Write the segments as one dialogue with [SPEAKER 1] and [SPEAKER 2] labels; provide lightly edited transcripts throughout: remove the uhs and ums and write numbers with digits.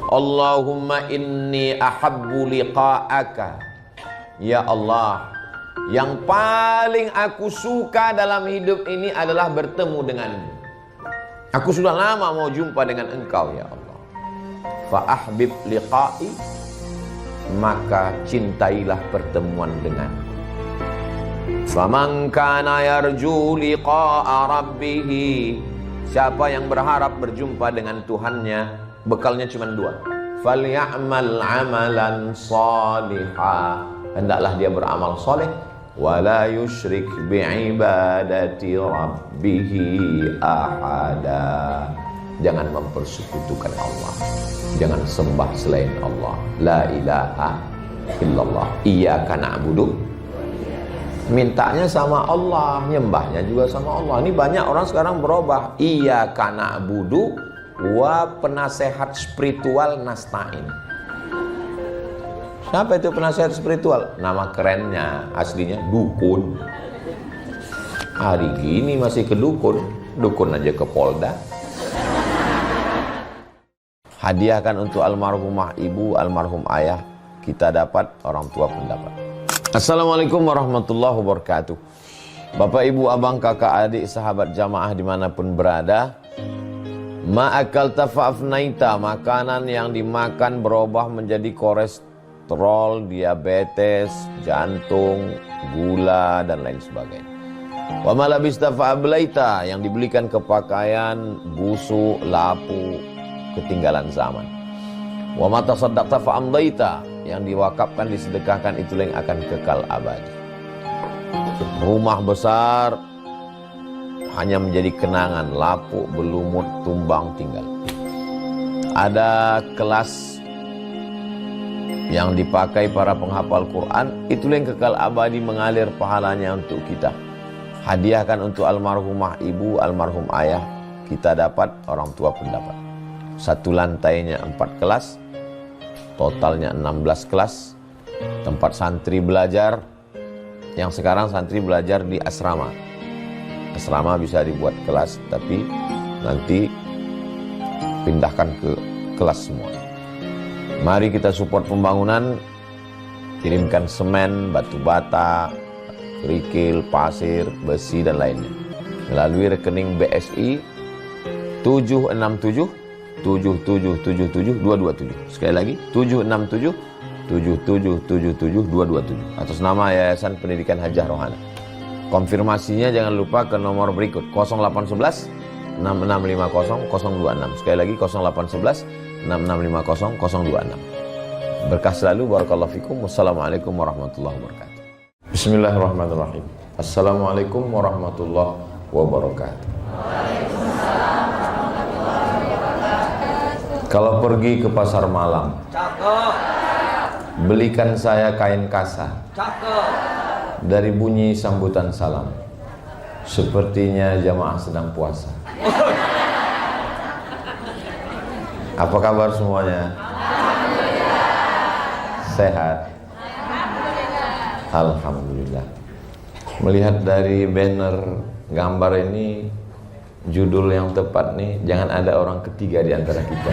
[SPEAKER 1] Allahumma inni ahabbu liqa'aka. Ya Allah, yang paling aku suka dalam hidup ini adalah bertemu denganmu. Aku sudah lama mau jumpa dengan engkau ya Allah. Fa ahbib liqa'i, maka cintailah pertemuan denganku. Faman kana yarju liqa'a rabbih, siapa yang berharap berjumpa dengan Tuhannya, bekalnya cuma dua. Falyamal amalan salihah, hendaklah dia beramal soleh. Wala yusyrik bi'ibadati rabbih ahada, jangan mempersekutukan Allah, jangan sembah selain Allah. La ilaha illallah. Iyyaka na'budu, mintanya sama Allah, nyembahnya juga sama Allah. Ini banyak orang sekarang berubah. Iyyaka na'budu wa penasehat spiritual nasta'in. Siapa itu penasehat spiritual? Nama kerennya, aslinya dukun. Hari gini masih ke dukun, dukun aja ke Polda. Hadiahkan untuk almarhumah ibu, almarhum ayah, kita dapat, orang tua pun dapat. Assalamualaikum warahmatullahi wabarakatuh. Bapak, ibu, abang, kakak, adik, sahabat jamaah dimanapun berada, ma'akal tafa'afnaita, makanan yang dimakan berubah menjadi kolesterol, diabetes, jantung, gula, dan lain sebagainya. Wa malabista fa'ablaita, yang dibelikan ke pakaian, busuk, lapu, ketinggalan zaman. Wa mata saddaqta fa'amdaita, yang diwakafkan, disedekahkan, itulah yang akan kekal abadi. Rumah besar hanya menjadi kenangan, lapuk, berlumut, tumbang, tinggal. Ada kelas yang dipakai para penghafal Quran, itulah yang kekal abadi, mengalir pahalanya untuk kita. Hadiahkan untuk almarhumah ibu, almarhum ayah, kita dapat, orang tua pun dapat. Satu lantainya 4 kelas, totalnya 16 kelas, tempat santri belajar. Yang sekarang santri belajar di asrama. Asrama bisa dibuat kelas, tapi nanti pindahkan ke kelas semua. Mari kita support pembangunan, kirimkan semen, batu bata, kerikil, pasir, besi, dan lainnya melalui rekening BSI 767 7777 227. Sekali lagi 767 7777 227 atas nama Yayasan Pendidikan Hajah Rohana. Konfirmasinya jangan lupa ke nomor berikut 0811 6650 026. Sekali lagi 0811 6650 026. Berkah selalu, barakallahu fikum. Wassalamualaikum warahmatullahi wabarakatuh. Bismillahirrahmanirrahim. Assalamualaikum warahmatullahi wabarakatuh. Kalau pergi ke pasar malam, cakep, belikan saya kain kasa, cakep, dari bunyi sambutan salam, sepertinya jamaah sedang puasa. Apa kabar semuanya? Alhamdulillah. Sehat? Alhamdulillah. Alhamdulillah. Melihat dari banner gambar ini, judul yang tepat nih, jangan ada orang ketiga di antara kita.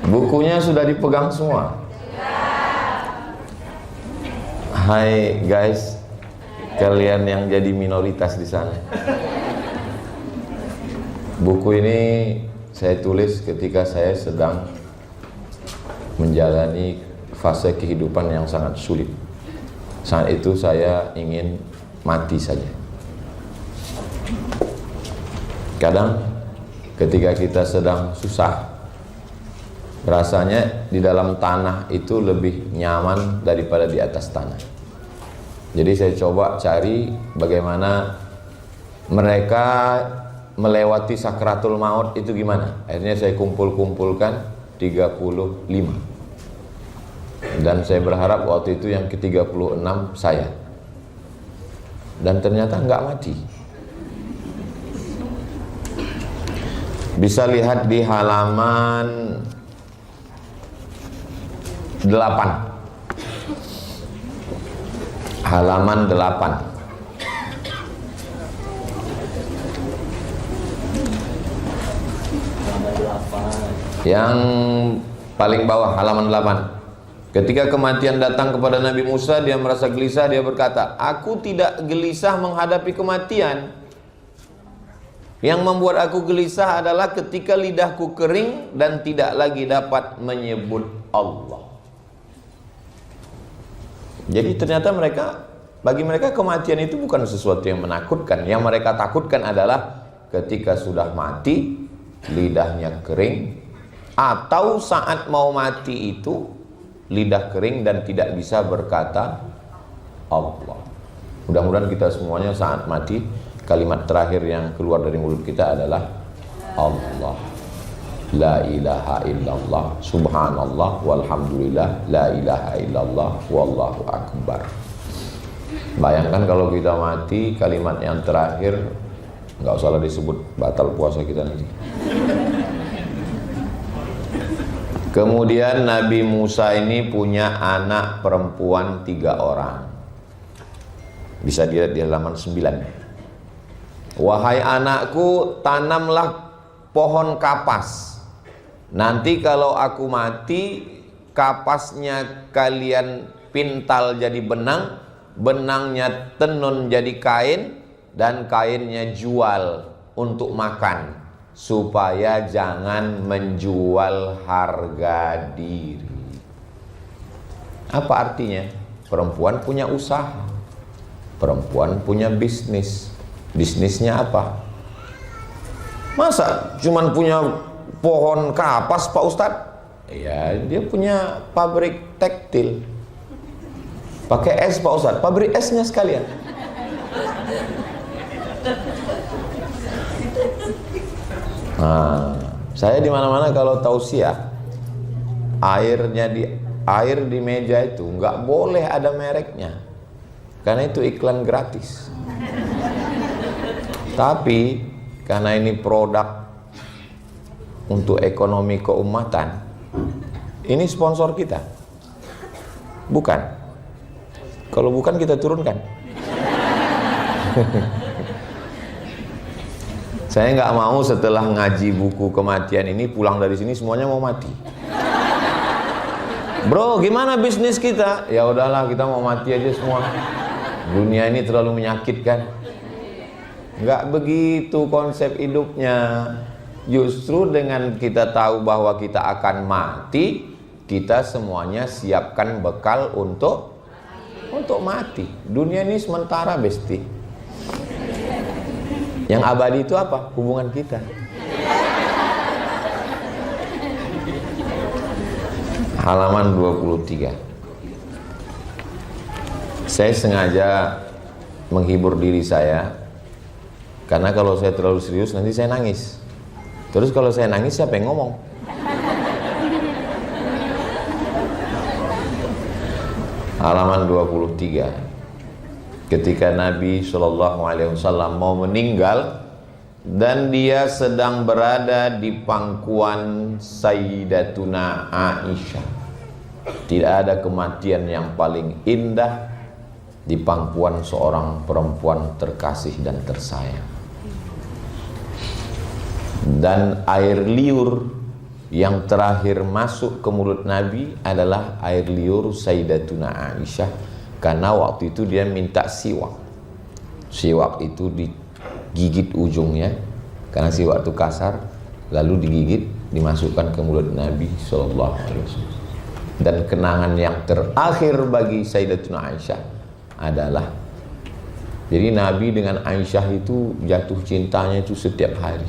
[SPEAKER 1] Bukunya sudah dipegang semua. Hai guys, kalian yang jadi minoritas di sana. Buku ini saya tulis ketika saya sedang menjalani fase kehidupan yang sangat sulit. Saat itu saya ingin mati saja. Kadang ketika kita sedang susah, rasanya di dalam tanah itu lebih nyaman daripada di atas tanah. Jadi saya coba cari bagaimana mereka melewati sakratul maut itu gimana. Akhirnya saya kumpulkan 35. Dan saya berharap waktu itu yang ke-36 saya. Dan ternyata enggak mati. Bisa lihat di halaman 8. halaman 8. Yang paling bawah, halaman 8. Ketika kematian datang kepada Nabi Musa, dia merasa gelisah, dia berkata, aku tidak gelisah menghadapi kematian. Yang membuat aku gelisah adalah ketika lidahku kering dan tidak lagi dapat menyebut Allah. Jadi ternyata bagi mereka kematian itu bukan sesuatu yang menakutkan. Yang mereka takutkan adalah ketika sudah mati, lidahnya kering, atau saat mau mati itu lidah kering dan tidak bisa berkata Allah. Mudah-mudahan kita semuanya saat mati, kalimat terakhir yang keluar dari mulut kita adalah Allah. La ilaha illallah, subhanallah, walhamdulillah, la ilaha illallah, wallahu akbar. Bayangkan kalau kita mati, kalimat yang terakhir nggak usah disebut, batal puasa kita nanti. Kemudian Nabi Musa ini punya anak perempuan 3 orang. Bisa dilihat di halaman 9. Wahai anakku, tanamlah pohon kapas. Nanti kalau aku mati, kapasnya kalian pintal jadi benang, benangnya tenun jadi kain, dan kainnya jual untuk makan, supaya jangan menjual harga diri. Apa artinya? Perempuan punya usaha, perempuan punya bisnis. Bisnisnya apa? Masa cuman punya pohon kapas Pak Ustadz? Ya, dia punya pabrik tekstil. Pakai es Pak Ustadz, pabrik esnya sekalian. Nah, saya di mana-mana kalau tausiah, air di meja itu nggak boleh ada mereknya, karena itu iklan gratis. Tapi karena ini produk untuk ekonomi keumatan, ini sponsor kita, bukan? Kalau bukan kita turunkan. Saya nggak mau setelah ngaji buku kematian ini pulang dari sini semuanya mau mati. Bro, gimana bisnis kita? Ya udahlah, kita mau mati aja semua. Dunia ini terlalu menyakitkan. Nggak begitu konsep hidupnya. Justru dengan kita tahu bahwa kita akan mati, kita semuanya siapkan bekal untuk mati. Dunia ini sementara, besti. Yang abadi itu apa? Hubungan kita. Halaman 23. Saya sengaja menghibur diri saya, karena kalau saya terlalu serius nanti saya nangis. Terus kalau saya nangis siapa yang ngomong? Halaman 23. Ketika Nabi SAW mau meninggal dan dia sedang berada di pangkuan Sayyidatuna Aisyah. Tidak ada kematian yang paling indah di pangkuan seorang perempuan terkasih dan tersayang. Dan air liur yang terakhir masuk ke mulut Nabi adalah air liur Sayyidatuna Aisyah. Karena waktu itu dia minta siwak. Siwak itu digigit ujungnya, karena siwak itu kasar, lalu digigit, dimasukkan ke mulut Nabi SAW. Dan kenangan yang terakhir bagi Sayyidatuna Aisyah adalah, jadi Nabi dengan Aisyah itu jatuh cintanya itu setiap hari.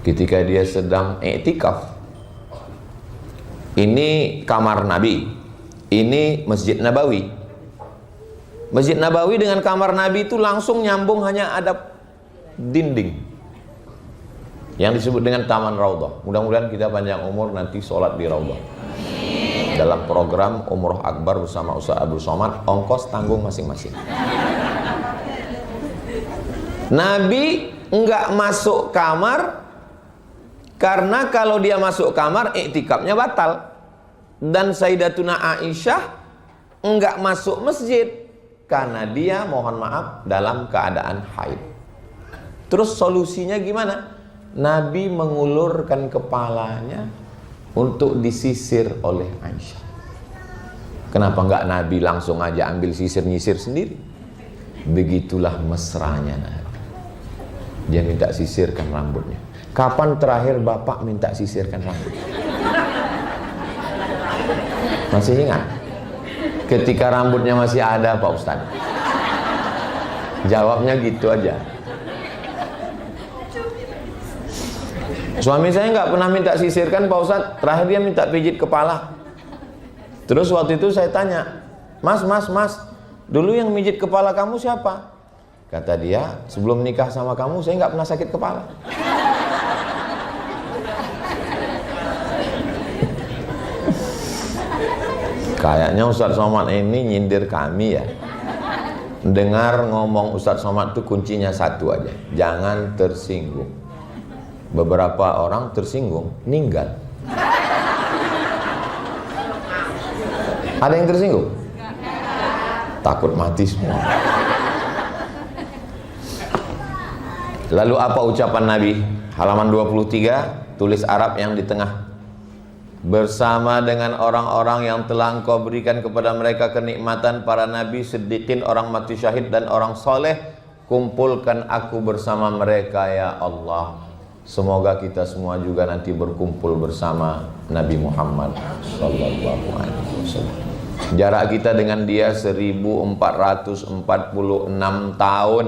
[SPEAKER 1] Ketika dia sedang i'tikaf, ini kamar Nabi, ini Masjid Nabawi. Masjid Nabawi dengan kamar Nabi itu langsung nyambung, hanya ada dinding yang disebut dengan Taman Raudhah. Mudah-mudahan kita panjang umur nanti sholat di Raudhah. Dalam program Umroh Akbar bersama Ustaz Abdul Somad, ongkos tanggung masing-masing. Nabi enggak masuk kamar, karena kalau dia masuk kamar iktikafnya batal. Dan Sayyidatuna Aisyah enggak masuk masjid, karena dia mohon maaf dalam keadaan haid. Terus solusinya gimana? Nabi mengulurkan kepalanya untuk disisir oleh Aisyah. Kenapa enggak Nabi langsung aja ambil sisir nyisir sendiri? Begitulah mesranya Nabi. Dia minta sisirkan rambutnya. Kapan terakhir Bapak minta sisirkan rambut? Masih ingat? Ketika rambutnya masih ada Pak Ustadz. Jawabnya gitu aja. Suami saya nggak pernah minta sisirkan Pak Ustadz. Terakhir dia minta pijit kepala. Terus waktu itu saya tanya, Mas, dulu yang mijit kepala kamu siapa? Kata dia, sebelum nikah sama kamu saya nggak pernah sakit kepala. Kayaknya Ustadz Somad ini nyindir kami ya. Dengar ngomong Ustadz Somad itu kuncinya satu aja, jangan tersinggung. Beberapa orang tersinggung, meninggal. Ada yang tersinggung? Takut mati semua. Lalu apa ucapan Nabi? Halaman 23, tulis Arab yang di tengah. Bersama dengan orang-orang yang telah Engkau berikan kepada mereka kenikmatan, para nabi, siddiqin, orang mati syahid dan orang soleh, kumpulkan aku bersama mereka ya Allah. Semoga kita semua juga nanti berkumpul bersama Nabi Muhammad sallallahu alaihi wasallam. Jarak kita dengan dia 1446 tahun.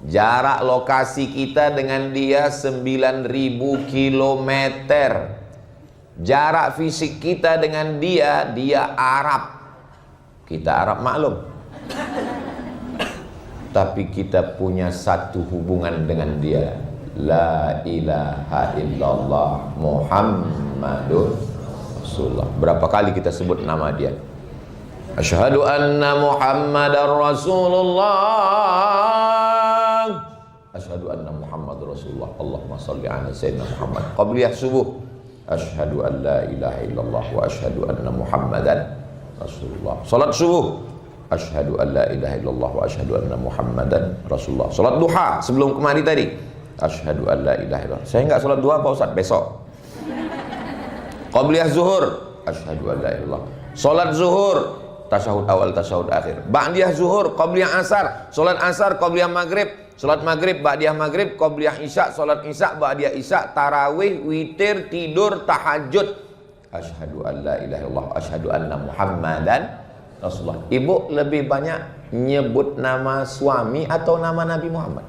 [SPEAKER 1] Jarak lokasi kita dengan dia 9000 kilometer. Jarak fisik kita dengan dia Arab. Kita Arab maklum. Tapi kita punya satu hubungan dengan dia. La ilaha illallah Muhammadur Rasulullah. Berapa kali kita sebut nama dia? Asyhadu anna Muhammadar Rasulullah. Asyhadu anna Muhammadur Rasulullah. Allahumma shalli ala sayyidina Muhammad. Qabliyah subuh. Asyhadu an la ilaha illallah wa asyhadu anna Muhammadan Rasulullah. Salat subuh. Asyhadu an la ilaha illallah wa asyhadu anna Muhammadan Rasulullah. Salat duha sebelum kemari tadi. Asyhadu an la ilaha illallah. Saya enggak salat duha Pak Ustaz, besok. Qabliyah zuhur. Asyhadu an la ilaha illallah. Salat zuhur, tasyahud awal, tasyahud akhir. Ba'diyah zuhur, qabliyah asar. Salat asar, qabliyah maghrib. Salat maghrib, ba'diyah maghrib, qabliyah isya. Salat isya, ba'diyah isya. Tarawih, witir, tidur, tahajud. Asyhadu an la ilaha illallah, asyhadu anna Muhammadan Rasulullah. Ibu lebih banyak nyebut nama suami atau nama Nabi Muhammad?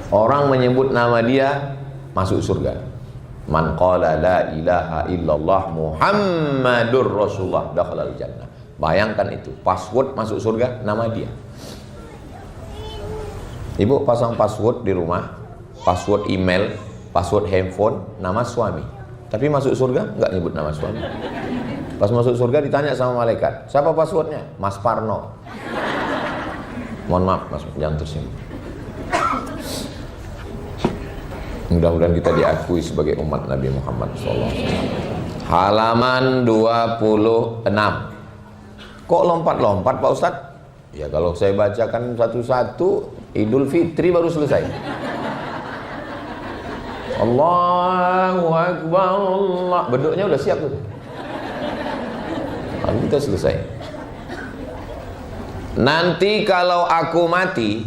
[SPEAKER 1] Orang menyebut nama dia masuk surga. Man qala la ilaha illallah Muhammadur Rasulullah dakhalal jannah. Bayangkan itu, password masuk surga nama dia. Ibu pasang password di rumah, password email, password handphone, nama suami. Tapi masuk surga enggak nyebut nama suami. Pas masuk surga ditanya sama malaikat, siapa passwordnya? Mas Parno. Mohon maaf Mas, jangan tersinggung. Mudah-mudahan kita diakui sebagai umat Nabi Muhammad SAW. Halaman 26. Kok lompat-lompat Pak Ustadz? Ya kalau saya bacakan satu-satu, Idul Fitri baru selesai. Allahu Akbar Allah. Beduknya udah siap tuh. Lalu kita selesai. Nanti kalau aku mati,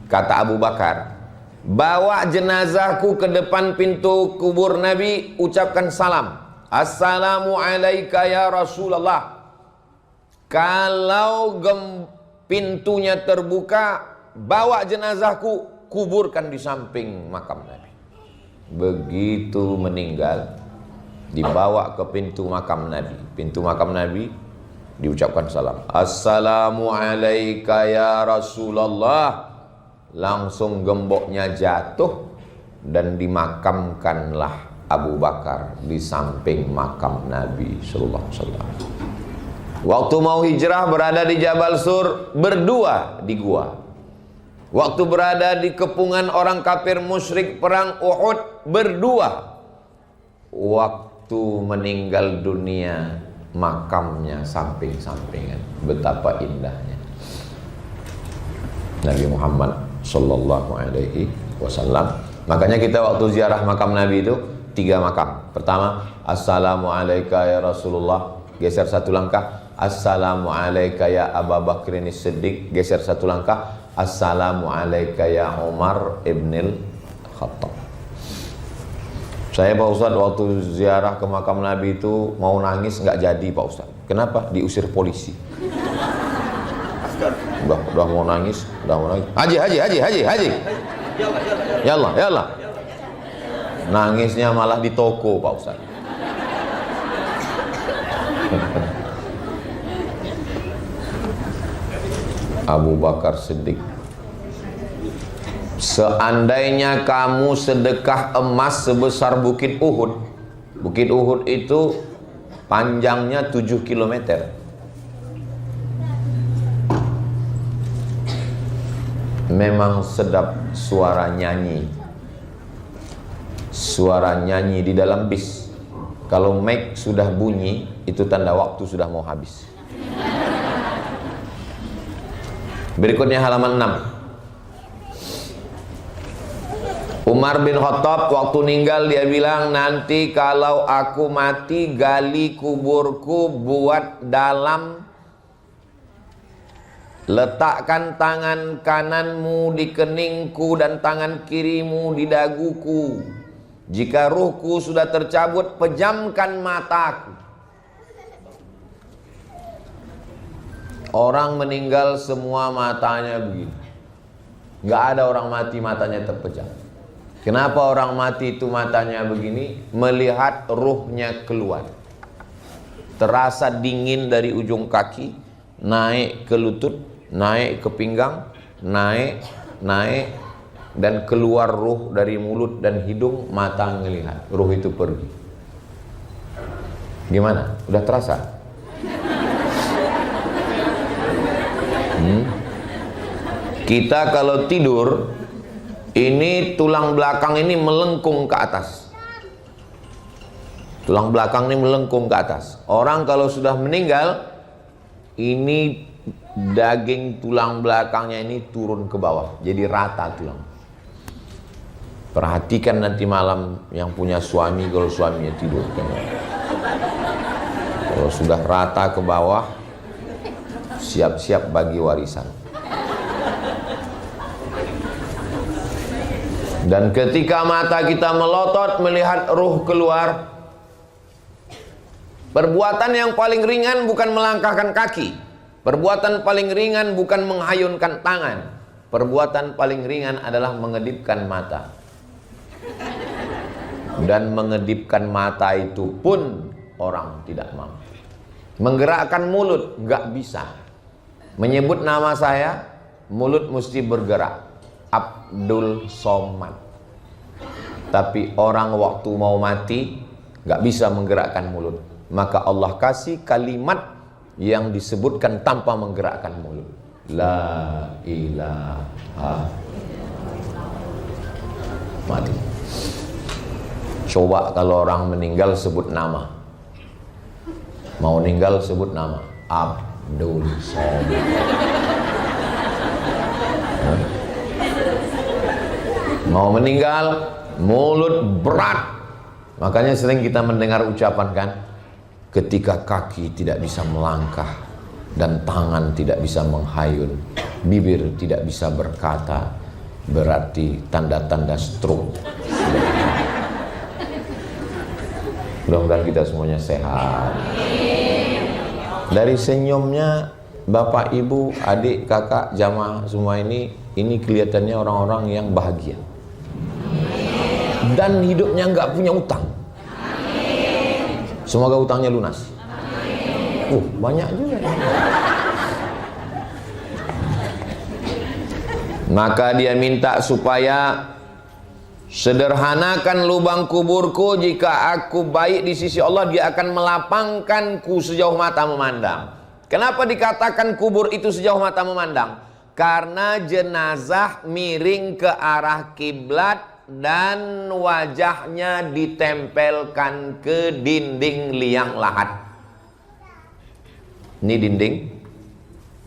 [SPEAKER 1] kata Abu Bakar, bawa jenazahku ke depan pintu kubur Nabi, ucapkan salam. Assalamu alaika ya Rasulullah. Kalau pintunya terbuka, bawa jenazahku, kuburkan di samping makam Nabi. Begitu meninggal, dibawa ke pintu makam Nabi. Pintu makam Nabi, diucapkan salam. Assalamu alaika ya Rasulullah. Langsung gemboknya jatuh dan dimakamkanlah Abu Bakar di samping makam Nabi sallallahu alaihi wasallam. Waktu mau hijrah berada di Jabal Sur, berdua di gua. Waktu berada di kepungan orang kafir musyrik perang Uhud, berdua. Waktu waktu meninggal dunia makamnya samping-sampingan. Betapa indahnya Nabi Muhammad Sallallahu Alaihi Wasallam. Makanya kita waktu ziarah makam Nabi itu 3 makam. Pertama, Assalamualaikum ya Rasulullah, geser 1 langkah. Assalamualaikum ya Abu Bakrin Siddiq, geser 1 langkah. Assalamualaikum ya Umar ibnil Khattab. Saya Pak Ustadz waktu ziarah ke makam Nabi itu mau nangis nggak jadi Pak Ustadz. Kenapa? Diusir polisi. Udah mau nangis, Haji. Yalah. Nangisnya malah di toko Pak Ustadz. Abu Bakar Siddiq. Seandainya kamu sedekah emas sebesar Bukit Uhud. Bukit Uhud itu panjangnya 7 km. Memang sedap suara nyanyi. Suara nyanyi di dalam bis. Kalau mic sudah bunyi, itu tanda waktu sudah mau habis. Berikutnya halaman 6. Umar bin Khattab waktu meninggal dia bilang, nanti kalau aku mati gali kuburku buat dalam, letakkan tangan kananmu di keningku dan tangan kirimu di daguku. Jika ruhku sudah tercabut, pejamkan mataku. Orang meninggal semua matanya begini. Nggak ada orang mati matanya terpejam. Kenapa orang mati itu matanya begini? Melihat ruhnya keluar. Terasa dingin dari ujung kaki, naik ke lutut, naik ke pinggang, naik, dan keluar ruh dari mulut dan hidung, mata ngelihat. Ruh itu pergi. Gimana? Udah terasa? Kita kalau tidur, ini tulang belakang ini melengkung ke atas. Tulang belakang ini melengkung ke atas. Orang kalau sudah meninggal, ini daging tulang belakangnya ini turun ke bawah, jadi rata tulang. Perhatikan nanti malam yang punya suami, kalau suaminya tidur. Kalau sudah rata ke bawah, siap-siap bagi warisan. Dan ketika mata kita melotot melihat ruh keluar, perbuatan yang paling ringan bukan melangkahkan kaki. Perbuatan paling ringan bukan menghayunkan tangan. Perbuatan paling ringan adalah mengedipkan mata. Dan mengedipkan mata itu pun orang tidak mampu. Menggerakkan mulut nggak bisa. Menyebut nama saya, mulut mesti bergerak. Abdul Somad. Tapi orang waktu mau mati nggak bisa menggerakkan mulut. Maka Allah kasih kalimat yang disebutkan tanpa menggerakkan mulut. La ilaha. Mati. Coba kalau orang meninggal sebut nama. Mau meninggal sebut nama. Abdul Somad. Mau meninggal, mulut berat. Makanya sering kita mendengar ucapan kan, ketika kaki tidak bisa melangkah dan tangan tidak bisa menghayun, bibir tidak bisa berkata, berarti tanda-tanda stroke. Mudah-mudahan kita semuanya sehat. Dari senyumnya Bapak, Ibu, adik, kakak, jamaah semua ini kelihatannya orang-orang yang bahagia. Dan hidupnya nggak punya utang. Semoga utangnya lunas. Banyak juga. Maka dia minta supaya sederhanakan lubang kuburku. Jika aku baik di sisi Allah, dia akan melapangkanku sejauh mata memandang. Kenapa dikatakan kubur itu sejauh mata memandang? Karena jenazah miring ke arah kiblat, dan wajahnya ditempelkan ke dinding liang lahat. Ini dinding,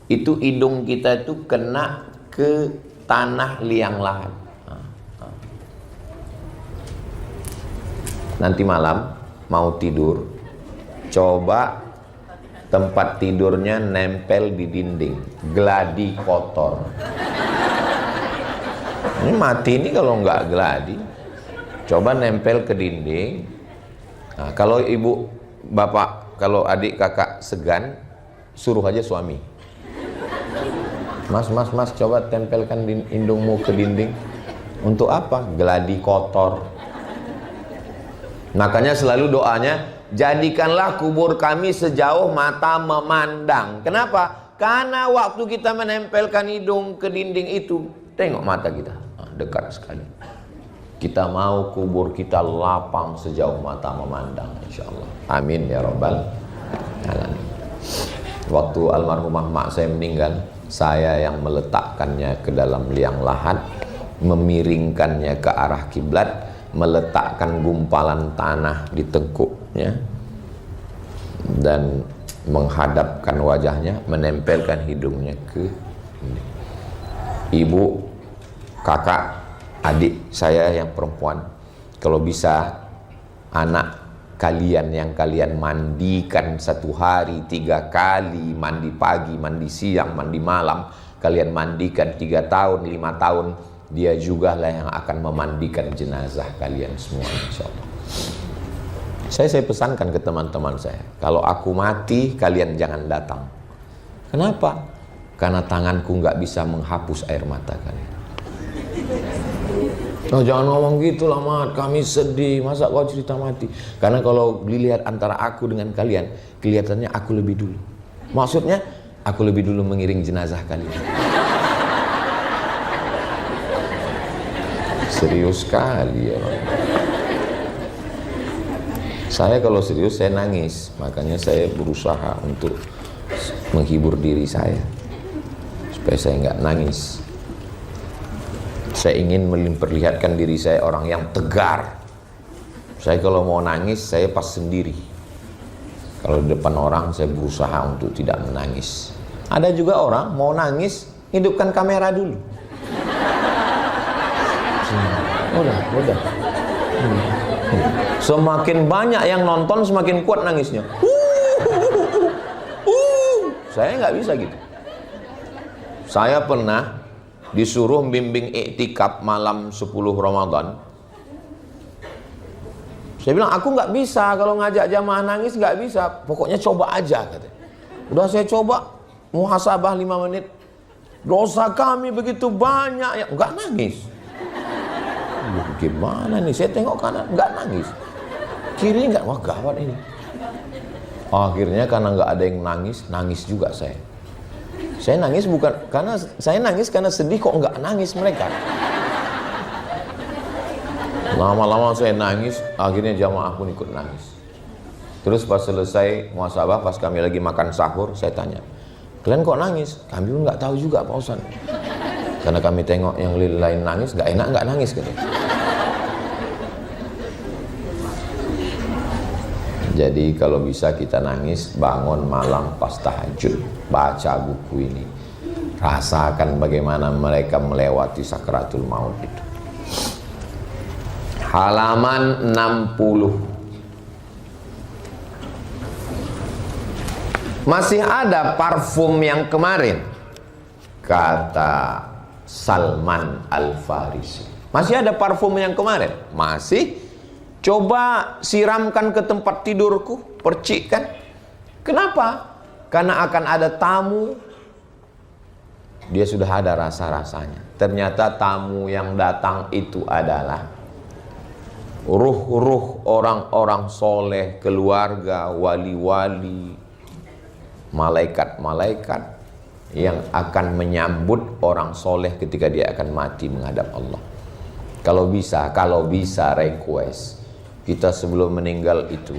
[SPEAKER 1] itu hidung kita itu kena ke tanah liang lahat. Nanti malam mau tidur, coba tempat tidurnya nempel di dinding, gladi kotor. Ini mati ini kalau nggak gladi. Coba nempel ke dinding. Nah, kalau ibu, bapak, kalau adik, kakak segan, suruh aja suami. Mas, coba tempelkan hidungmu ke dinding. Untuk apa? Gladi kotor. Makanya selalu doanya, jadikanlah kubur kami sejauh mata memandang. Kenapa? Karena waktu kita menempelkan hidung ke dinding itu, tengok mata kita, dekat sekali. Kita mau kubur kita lapang sejauh mata memandang, insyaallah. Amin ya rabbal alamin. Waktu almarhumah mak saya meninggal, saya yang meletakkannya ke dalam liang lahat, memiringkannya ke arah kiblat, meletakkan gumpalan tanah di tengkuknya dan menghadapkan wajahnya, menempelkan hidungnya ke ibu, kakak, adik saya yang perempuan. Kalau bisa anak kalian yang kalian mandikan satu hari 3 kali, mandi pagi, mandi siang, mandi malam, kalian mandikan 3 tahun, 5 tahun, dia juga lah yang akan memandikan jenazah kalian semua, insyaallah. Saya pesankan ke teman-teman saya, kalau aku mati kalian jangan datang. Kenapa? Karena tanganku nggak bisa menghapus air mata kalian. Oh, jangan ngomong gitu lah Mat, kami sedih, masa kau cerita mati? Karena kalau dilihat antara aku dengan kalian, kelihatannya aku lebih dulu. Maksudnya aku lebih dulu mengiring jenazah kalian. Serius sekali ya. Saya kalau serius saya nangis, makanya saya berusaha untuk menghibur diri saya supaya saya nggak nangis. Saya ingin memperlihatkan diri saya orang yang tegar. Saya kalau mau nangis saya pas sendiri. Kalau di depan orang saya berusaha untuk tidak menangis. Ada juga orang mau nangis hidupkan kamera dulu. Udah. Semakin banyak yang nonton, semakin kuat nangisnya. Saya nggak bisa gitu. Saya pernah disuruh bimbing iktikaf malam 10 Ramadan. Saya bilang, aku nggak bisa kalau ngajak jamaah nangis, nggak bisa. Pokoknya coba aja, katanya. Udah saya coba, muhasabah 5 menit. Dosa kami begitu banyak, ya nggak nangis. Gimana nih? Saya tengok kanan, nggak nangis. Kiri nggak, wah gawat ini. Akhirnya karena nggak ada yang nangis, nangis juga saya. Saya nangis bukan karena saya nangis karena sedih, kok nggak nangis mereka. Lama-lama saya nangis, akhirnya jamaah pun ikut nangis. Terus pas selesai muhasabah, pas kami lagi makan sahur, saya tanya, kalian kok nangis? Kami pun nggak tahu juga Pak Ustaz. Karena kami tengok yang lain nangis, nggak enak nggak nangis gitu. Jadi kalau bisa kita nangis, bangun malam pas tahajud, baca buku ini, rasakan bagaimana mereka melewati sakratul maut itu. Halaman 60. Masih ada parfum yang kemarin, kata Salman Al-Farisi. Masih ada parfum yang kemarin? Masih. Coba siramkan ke tempat tidurku, percikkan. Kenapa? Karena akan ada tamu. Dia sudah ada rasa-rasanya. Ternyata tamu yang datang itu adalah ruh-ruh orang-orang soleh, keluarga, wali-wali, malaikat-malaikat yang akan menyambut orang soleh ketika dia akan mati menghadap Allah. Kalau bisa request kita sebelum meninggal itu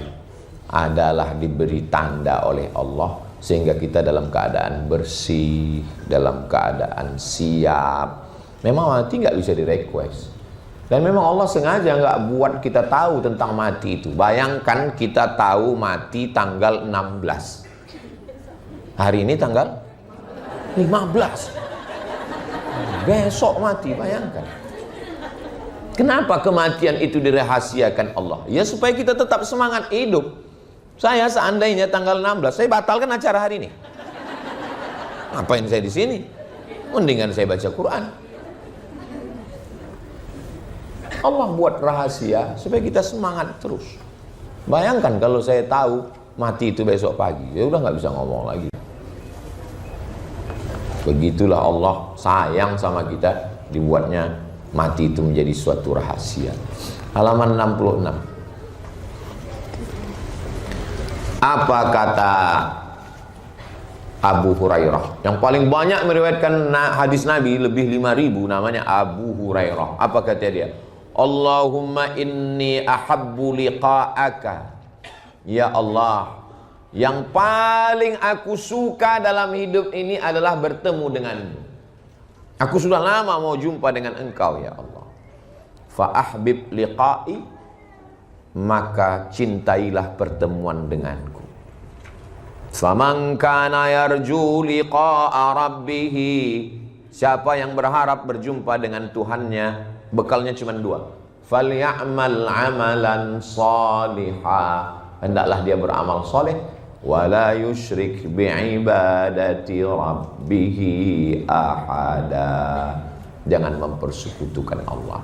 [SPEAKER 1] adalah diberi tanda oleh Allah sehingga kita dalam keadaan bersih, dalam keadaan siap. Memang mati nggak bisa di request. Dan memang Allah sengaja nggak buat kita tahu tentang mati itu. Bayangkan kita tahu mati tanggal 16. Hari ini tanggal 15. Besok mati, bayangkan. Kenapa kematian itu dirahasiakan Allah? Ya supaya kita tetap semangat hidup. Saya seandainya tanggal 16, saya batalkan acara hari ini. Ngapain saya di sini? Mendingan saya baca Quran. Allah buat rahasia supaya kita semangat terus. Bayangkan kalau saya tahu mati itu besok pagi, ya udah nggak bisa ngomong lagi. Begitulah Allah sayang sama kita, dibuatnya mati itu menjadi suatu rahasia. Halaman 66. Apa kata Abu Hurairah yang paling banyak meriwayatkan hadis Nabi, lebih 5.000, namanya Abu Hurairah. Apa kata dia? Allahumma inni ahabbu liqa'aka. Ya Allah, yang paling aku suka dalam hidup ini adalah bertemu denganmu. Aku sudah lama mau jumpa dengan engkau ya Allah. Fa ahbib liqa'i, maka cintailah pertemuan denganku. Faman kana yarju liqa'a rabbih, siapa yang berharap berjumpa dengan Tuhannya, bekalnya cuma 2. Falyamal amalan salihah, hendaklah dia beramal soleh. Wala yusyrik bi'ibadati rabbih ahada, jangan mempersekutukan Allah,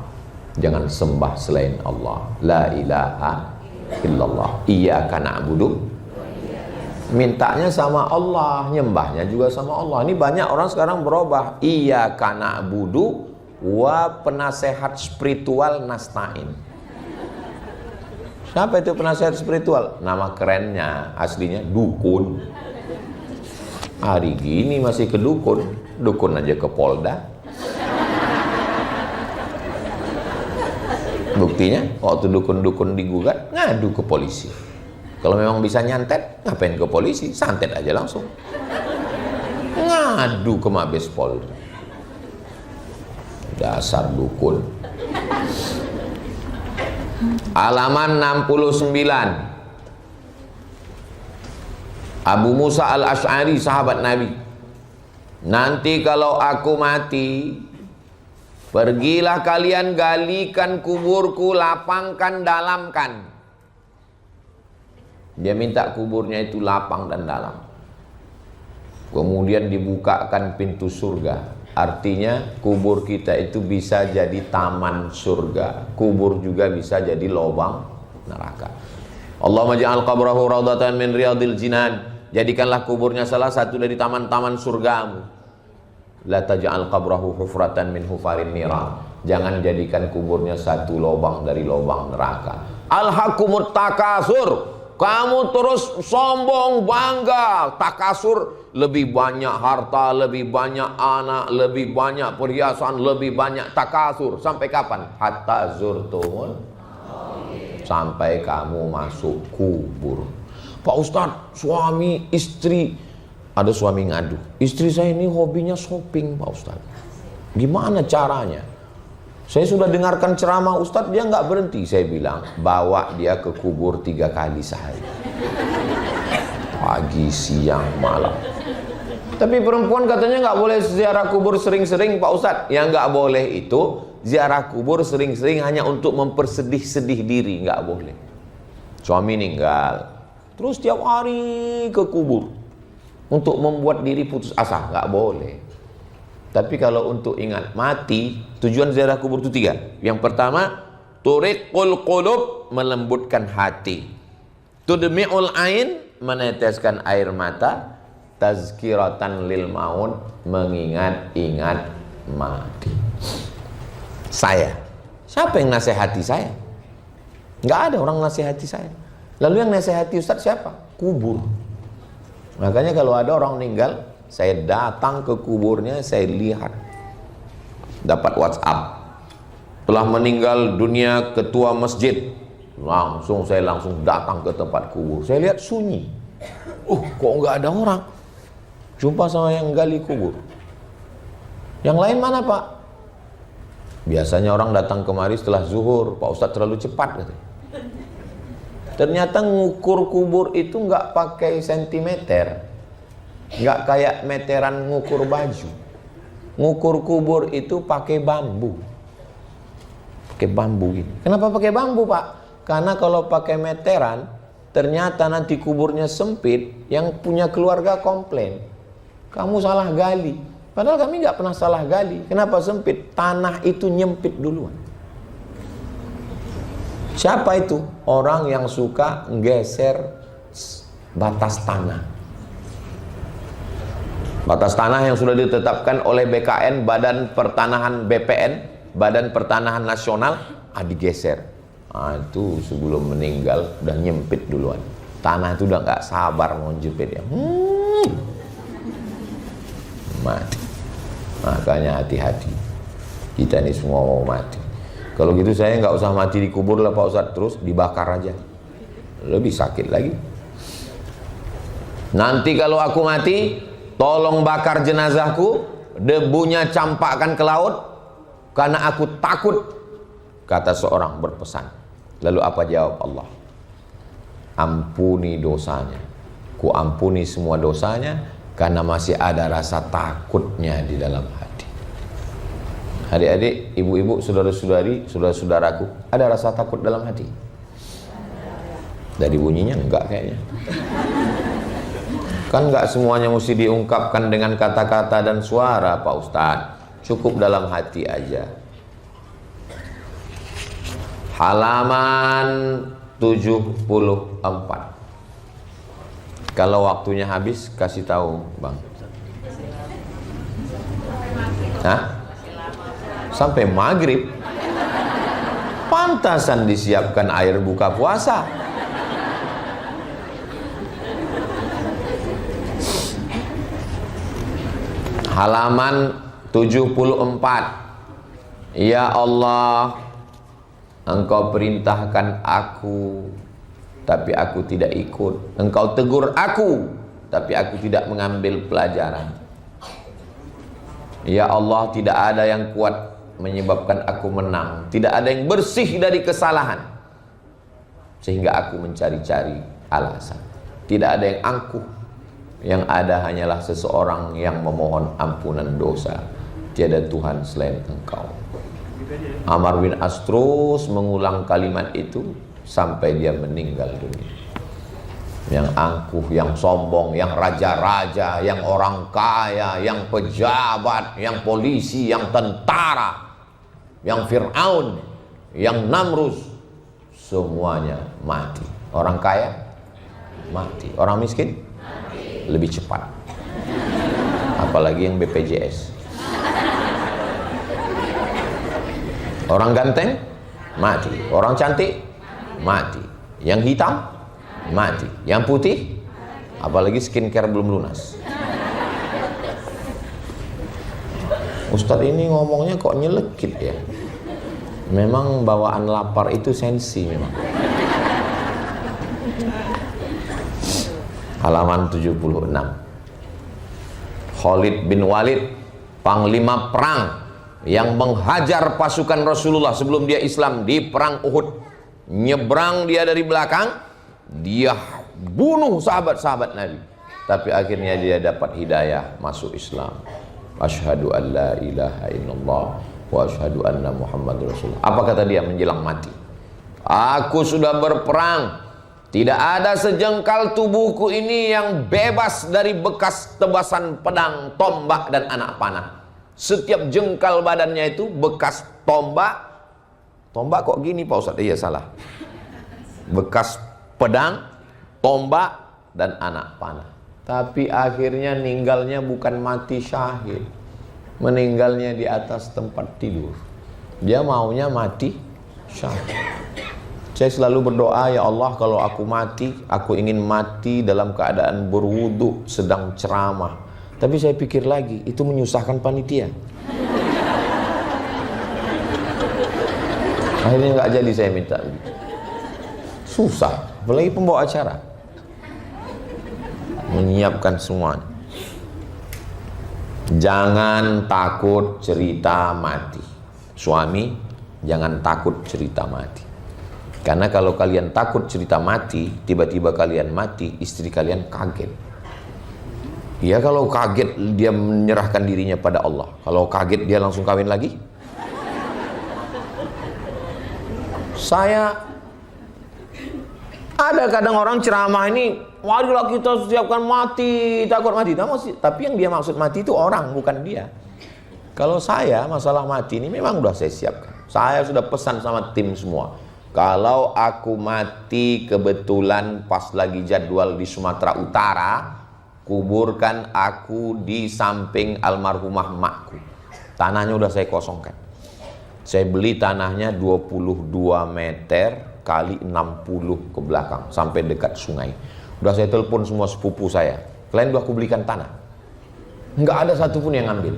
[SPEAKER 1] jangan sembah selain Allah. La ilaha illallah. Iyyaka na'budu, mintanya sama Allah, nyembahnya juga sama Allah. Ini banyak orang sekarang berubah. Iyyaka na'budu wa penasehat spiritual nasta'in. Siapa itu penasehat spiritual? Nama kerennya, aslinya dukun. Hari gini masih ke dukun. Dukun aja ke Polda. Buktinya waktu dukun-dukun digugat, ngadu ke polisi. Kalau memang bisa nyantet, ngapain ke polisi? Santet aja langsung. Ngadu ke Mabes Polri. Dasar dukun. Halaman 69. Abu Musa al-Ash'ari, sahabat Nabi. Nanti kalau aku mati, pergilah kalian galikan kuburku, lapangkan, dalamkan. Dia minta kuburnya itu lapang dan dalam. Kemudian dibukakan pintu surga. Artinya kubur kita itu bisa jadi taman surga. Kubur juga bisa jadi lubang neraka. Allahumma ja'al qabrahu raudhatan min riyadil jinan. Jadikanlah kuburnya salah satu dari taman-taman surgamu. La taj'al qabrahu hufratan min hufarin niran. Jangan jadikan kuburnya satu lubang dari lubang neraka. Alhaqumut takasur. Kamu terus sombong, bangga, takasur, lebih banyak harta, lebih banyak anak, lebih banyak perhiasan, lebih banyak takasur. Sampai kapan? Hatta zurtumul, sampai kamu masuk kubur. Pak Ustadz, suami istri, ada suami ngadu, istri saya ini hobinya shopping Pak Ustadz. Gimana caranya? Saya sudah dengarkan ceramah Ustadz, dia nggak berhenti. Saya bilang, bawa dia ke kubur 3 kali sehari. Pagi, siang, malam. Tapi perempuan katanya nggak boleh ziarah kubur sering-sering Pak Ustadz. Yang nggak boleh itu, ziarah kubur sering-sering hanya untuk mempersedih-sedih diri. Nggak boleh. Suami meninggal, terus tiap hari ke kubur. Untuk membuat diri putus asa, nggak boleh. Tapi kalau untuk ingat mati, tujuan ziarah kubur itu 3. Yang pertama, turiqul qulub, melembutkan hati. Tudmi'ul ain, meneteskan air mata. Tazkiratan lil maun, mengingat-ingat mati. Saya, siapa yang nasihati saya? Nggak ada orang nasihati saya. Lalu yang nasihati Ustadz siapa? Kubur. Makanya kalau ada orang meninggal, saya datang ke kuburnya, saya lihat. Dapat WhatsApp. Telah meninggal dunia ketua masjid. Saya langsung datang ke tempat kubur. Saya lihat sunyi. Kok nggak ada orang? Jumpa sama yang gali kubur. Yang lain mana Pak? Biasanya orang datang kemari setelah zuhur, Pak Ustadz terlalu cepat katanya. Ternyata ngukur kubur itu nggak pakai sentimeter, nggak kayak meteran ngukur baju. Ngukur kubur itu pakai bambu, gini. Kenapa pakai bambu, Pak? Karena kalau pakai meteran, ternyata nanti kuburnya sempit, yang punya keluarga komplain, kamu salah gali. Padahal kami nggak pernah salah gali. Kenapa sempit? Tanah itu nyempit duluan. Siapa itu? Orang yang suka geser batas tanah. Batas tanah yang sudah ditetapkan oleh BKN, Badan Pertanahan BPN, Badan Pertanahan Nasional, digeser. Itu sebelum meninggal udah nyempit duluan. Tanah itu udah nggak sabar mau jepit ya. Mati. Makanya hati-hati, kita ini semua mau mati. Kalau gitu saya nggak usah mati di kubur lah Pak Ustadz, terus dibakar aja, lebih sakit lagi. Nanti kalau aku mati, tolong bakar jenazahku, debunya campakkan ke laut, karena aku takut, kata seorang berpesan. Lalu apa jawab Allah? Ampuni dosanya, ku ampuni semua dosanya, karena masih ada rasa takutnya di dalam hati. Adik-adik, ibu-ibu, saudara-saudari, saudara-saudaraku, ada rasa takut dalam hati? Dari bunyinya enggak kayaknya. Kan enggak semuanya mesti diungkapkan dengan kata-kata dan suara Pak Ustadz. Cukup dalam hati aja. Halaman 74. Kalau waktunya habis, kasih tahu, Bang. Hah? Sampai maghrib. Pantasan disiapkan air buka puasa. Halaman 74. Ya Allah, Engkau perintahkan aku, tapi aku tidak ikut. Engkau tegur aku, tapi aku tidak mengambil pelajaran. Ya Allah, tidak ada yang kuat menyebabkan aku menang. Tidak ada yang bersih dari kesalahan, sehingga aku mencari-cari alasan. Tidak ada yang angkuh. Yang ada hanyalah seseorang yang memohon ampunan dosa. Tiada Tuhan selain Engkau. Amr bin As terus mengulang kalimat itu sampai dia meninggal dunia. Yang angkuh, yang sombong, yang raja-raja, yang orang kaya, yang pejabat, yang polisi, yang tentara, yang Fir'aun, yang Namrus, semuanya mati. Orang kaya mati, orang miskin mati. Lebih cepat. Apalagi yang BPJS. Orang ganteng mati, orang cantik mati, yang hitam mati, yang putih, apalagi skincare belum lunas. Ustadz ini ngomongnya kok nyelekit ya. Memang bawaan lapar itu sensi memang. Halaman 76. Khalid bin Walid, panglima perang yang menghajar pasukan Rasulullah sebelum dia Islam di perang Uhud. Nyebrang dia dari belakang, dia bunuh sahabat-sahabat Nabi, tapi akhirnya dia dapat hidayah masuk Islam. Asyhadu an la ilaha illallah wa asyhadu anna Muhammad Rasulullah. Apa kata dia menjelang mati? Aku sudah berperang, tidak ada sejengkal tubuhku ini yang bebas dari bekas tebasan pedang, tombak dan anak panah. Setiap jengkal badannya itu bekas tombak. Tombak kok gini Pak Ustadz? Iya salah. Bekas pedang, tombak dan anak panah. Tapi akhirnya meninggalnya bukan mati syahid, meninggalnya di atas tempat tidur. Dia maunya mati syahid. Saya selalu berdoa, ya Allah, kalau aku mati, aku ingin mati dalam keadaan berwudu sedang ceramah. Tapi saya pikir lagi, itu menyusahkan panitia. Akhirnya nggak jadi saya minta. Susah, apalagi pembawa acara. Menyiapkan semuanya. Jangan takut cerita mati. Suami, jangan takut cerita mati. Karena kalau kalian takut cerita mati, tiba-tiba kalian mati, istri kalian kaget. Ya kalau kaget dia menyerahkan dirinya pada Allah. Kalau kaget dia langsung kawin lagi. Ada kadang orang ceramah ini, marilah kita siapkan mati, takut mati. Tapi yang dia maksud mati itu orang, bukan dia. Kalau saya masalah mati ini memang udah saya siapkan. Saya sudah pesan sama tim semua. Kalau aku mati kebetulan pas lagi jadwal di Sumatera Utara, kuburkan aku di samping almarhumah makku. Tanahnya udah saya kosongkan. Saya beli tanahnya 22 meter kali 60 ke belakang sampai dekat sungai. Udah saya telepon semua sepupu saya. Kalian udah aku belikan tanah. Nggak ada satupun yang ngambil.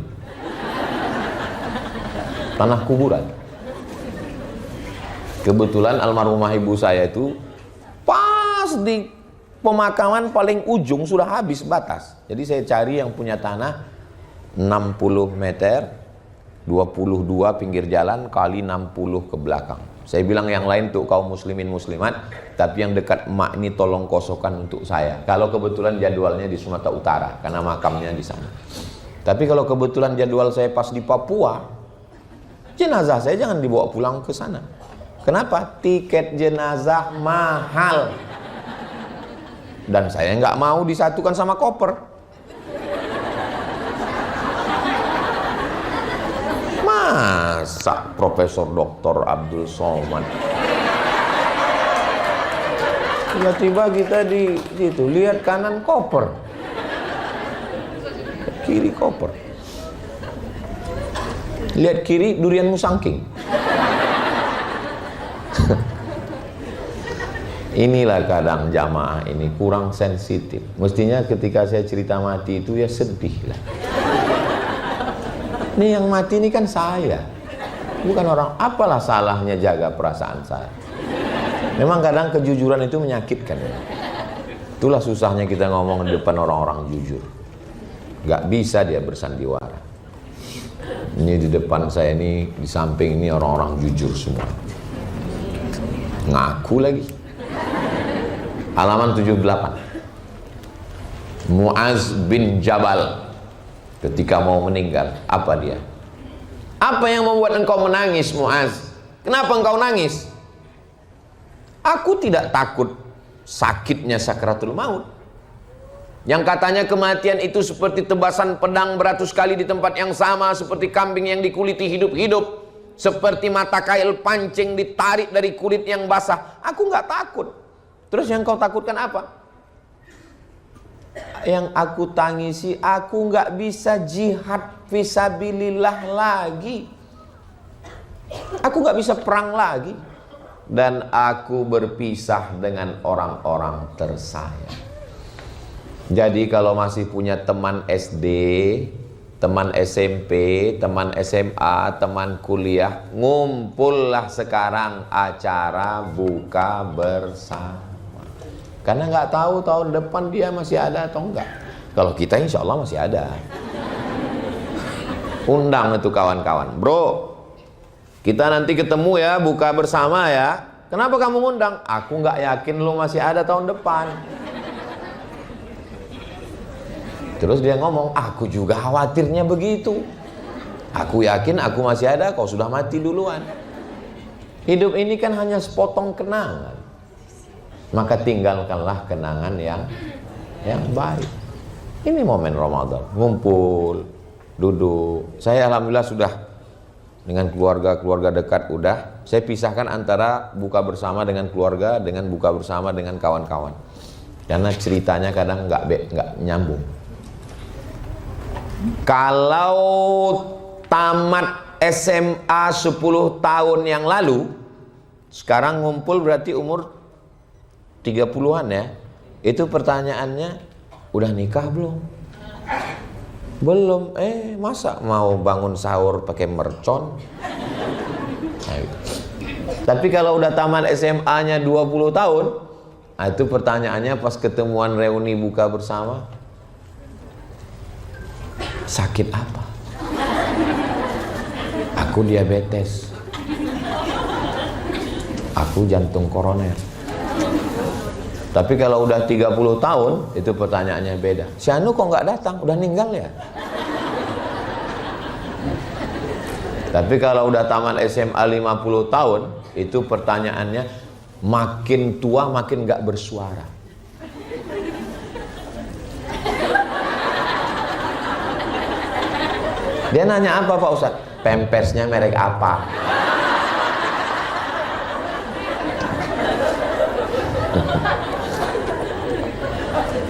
[SPEAKER 1] Tanah kuburan. Kebetulan almarhumah ibu saya itu pas di pemakaman paling ujung sudah habis batas. Jadi saya cari yang punya tanah 60 meter 22 pinggir jalan kali 60 ke belakang. Saya bilang yang lain untuk kaum muslimin muslimat, tapi yang dekat emak ini tolong kosongkan untuk saya. Kalau kebetulan jadwalnya di Sumatera Utara karena makamnya di sana. Tapi kalau kebetulan jadwal saya pas di Papua, jenazah saya jangan dibawa pulang ke sana. Kenapa? Tiket jenazah mahal. Dan saya nggak mau disatukan sama koper. Masa Profesor Dr. Abdul Somad tiba-tiba kita di situ lihat kanan koper, kiri koper, lihat kiri durian musangking. Inilah kadang jamaah ini kurang sensitif. Mestinya ketika saya cerita mati itu ya sedih lah. Ini yang mati ini kan saya, bukan orang. Apalah salahnya jaga perasaan saya. Memang kadang kejujuran itu menyakitkan. Itulah susahnya kita ngomong di depan orang-orang jujur. Gak bisa dia bersandiwara. Ini di depan saya ini, di samping ini orang-orang jujur semua. Ngaku lagi. Halaman 78. Muaz bin Jabal ketika mau meninggal, apa dia? Apa yang membuat engkau menangis, Muaz? Kenapa engkau nangis? Aku tidak takut sakitnya sakaratul maut. Yang katanya kematian itu seperti tebasan pedang beratus kali di tempat yang sama, seperti kambing yang dikuliti hidup-hidup, seperti mata kail pancing ditarik dari kulit yang basah. Aku nggak takut. Terus yang kau takutkan apa? Yang aku tangisi, aku nggak bisa jihad fisabilillah lagi. Aku nggak bisa perang lagi. Dan aku berpisah dengan orang-orang tersayang. Jadi kalau masih punya teman SD, teman SMP, teman SMA, teman kuliah, ngumpullah sekarang acara buka bersama. Karena nggak tahu tahun depan dia masih ada atau enggak. Kalau kita insya Allah masih ada. Undang itu kawan-kawan. Bro, kita nanti ketemu ya, buka bersama ya. Kenapa kamu undang? Aku nggak yakin lu masih ada tahun depan. Terus dia ngomong, aku juga khawatirnya begitu. Aku yakin aku masih ada, kau sudah mati duluan. Hidup ini kan hanya sepotong kenangan. Maka tinggalkanlah kenangan yang baik. Ini momen Ramadan, ngumpul, duduk. Saya alhamdulillah sudah dengan keluarga dekat udah. Saya pisahkan antara buka bersama dengan keluarga dengan buka bersama dengan kawan-kawan. Karena ceritanya kadang nggak nyambung. Kalau tamat SMA 10 tahun yang lalu, sekarang ngumpul berarti umur 30-an ya. Itu pertanyaannya, udah nikah belum? Belum. Masa mau bangun sahur pakai mercon? Nah, gitu. Tapi kalau udah tamat SMA-nya 20 tahun, nah itu pertanyaannya pas ketemuan reuni buka bersama, sakit apa? Aku diabetes. Aku jantung koroner. Tapi kalau udah 30 tahun, itu pertanyaannya beda. Si Anu kok nggak datang? Udah meninggal ya? Tapi kalau udah taman SMA 50 tahun, itu pertanyaannya makin tua makin nggak bersuara. Dia nanya apa Pak Ustadz? Pampersnya merek apa?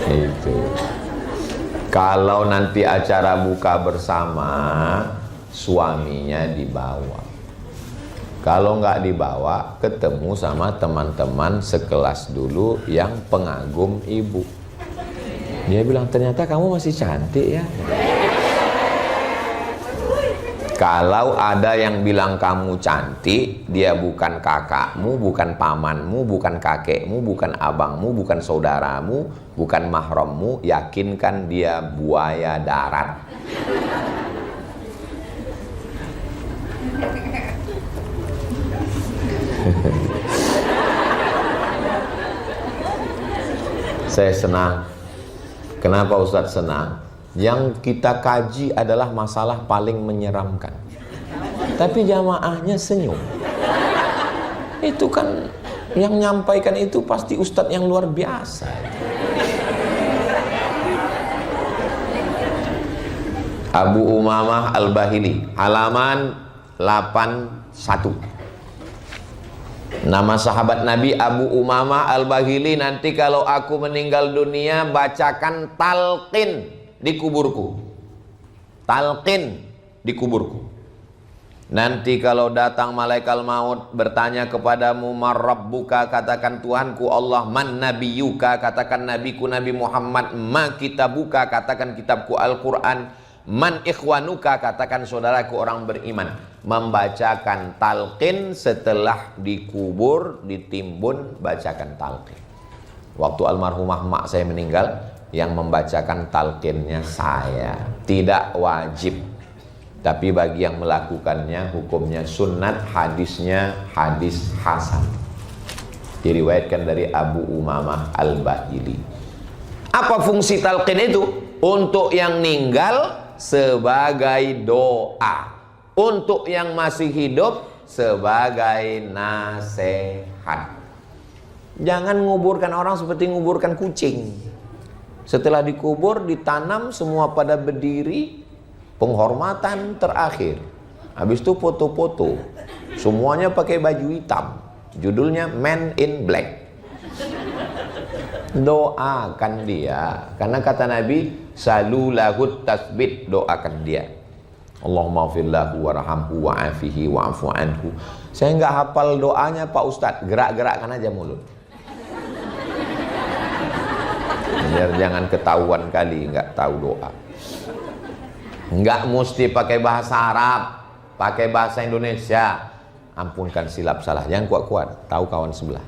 [SPEAKER 1] Itu. Kalau nanti acara buka bersama, suaminya dibawa. Kalau nggak dibawa, ketemu sama teman-teman sekelas dulu yang pengagum ibu. Dia bilang, ternyata kamu masih cantik ya. Kalau ada yang bilang kamu cantik, dia bukan kakakmu, bukan pamanmu, bukan kakekmu, bukan abangmu, bukan saudaramu, bukan mahrammu, yakinkan dia buaya darat. Saya senang. Kenapa Ustadz senang? Yang kita kaji adalah masalah paling menyeramkan, tapi jamaahnya senyum. Itu kan yang nyampaikan itu pasti Ustadz yang luar biasa. Abu Umamah Al-Bahili, halaman 81. Nama sahabat Nabi Abu Umamah Al-Bahili. Nanti kalau aku meninggal dunia, bacakan talqin di kuburku. Talqin di kuburku. Nanti kalau datang malaikat maut bertanya kepadamu, man rabbuka, katakan Tuhanku Allah. Man nabiyuka, katakan nabiku Nabi Muhammad. Ma kitabuka, katakan kitabku Al-Quran. Man ikhwanuka, katakan saudaraku orang beriman. Membacakan talqin setelah dikubur, ditimbun, bacakan talqin. Waktu almarhumah mak saya meninggal, yang membacakan talqinnya saya. Tidak wajib, tapi bagi yang melakukannya hukumnya sunnat, hadisnya hadis hasan. Diriwayatkan dari Abu Umamah Al-Bahili. Apa fungsi talqin itu? Untuk yang meninggal sebagai doa, untuk yang masih hidup sebagai nasihat. Jangan nguburkan orang seperti nguburkan kucing. Setelah dikubur, ditanam semua pada berdiri, penghormatan terakhir. Habis itu foto-foto, semuanya pakai baju hitam, judulnya Man in Black. Doakan dia, karena kata Nabi, salulahut tasbit, doakan dia. Allahumma firlahu warhamhu wa'afihi wa'afu anhu. Saya nggak hafal doanya Pak Ustadz, gerak-gerakkan aja mulut. Biar jangan ketahuan kali nggak tahu doa. Nggak mesti pakai bahasa Arab, pakai bahasa Indonesia. Ampunkan silap salah, jangan kuat-kuat, tahu kawan sebelah.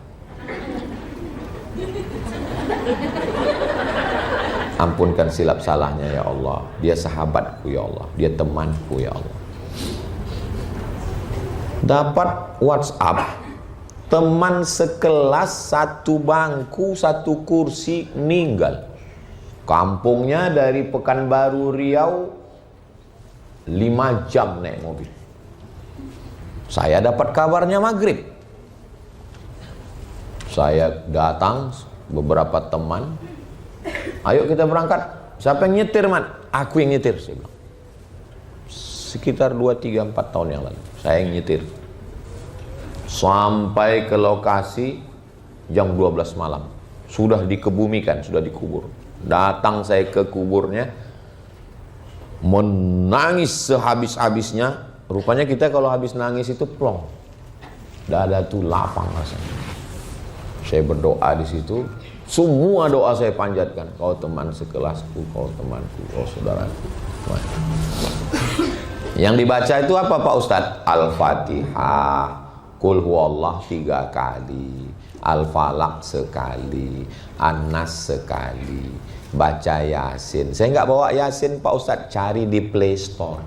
[SPEAKER 1] Ampunkan silap salahnya ya Allah. Dia sahabatku ya Allah, dia temanku ya Allah. Dapat WhatsApp, teman sekelas, satu bangku, satu kursi, meninggal. Kampungnya dari Pekanbaru Riau 5 jam naik mobil. Saya dapat kabarnya maghrib. Saya datang, beberapa teman, ayo kita berangkat. Siapa yang nyetir, Man? Aku yang nyetir, saya bilang. Sekitar 2, 3, 4 tahun yang lalu saya yang nyetir. Sampai ke lokasi jam 12 malam. Sudah dikebumikan, sudah dikubur. Datang saya ke kuburnya, menangis sehabis-habisnya. Rupanya kita kalau habis nangis itu plong, dada tuh lapang rasanya. Saya berdoa di situ. Semua doa saya panjatkan. Kau teman sekelasku, kau temanku, kau saudaraku. Yang dibaca itu apa Pak Ustadz? Al-Fatihah, Qul huwallah 3 kali, Al-Falaq sekali, An-Nas sekali, baca Yasin. Saya nggak bawa Yasin Pak Ustadz, cari di Play Store.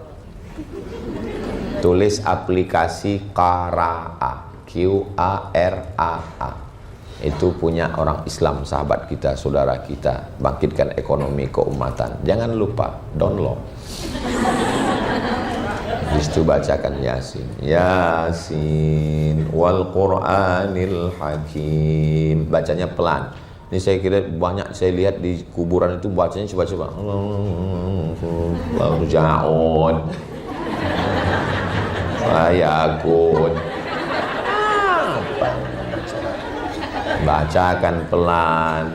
[SPEAKER 1] Tulis aplikasi Qaraa, Q-A-R-A-A. Itu punya orang Islam, sahabat kita, saudara kita. Bangkitkan ekonomi keumatan. Jangan lupa download. Di situ bacakan Yasin. Yasin wal Qur'anil Hakim. Bacanya pelan. Ini saya kira banyak saya lihat di kuburan itu bacanya coba-coba. Lalu Ja'un. Fayakun. Bacakan pelan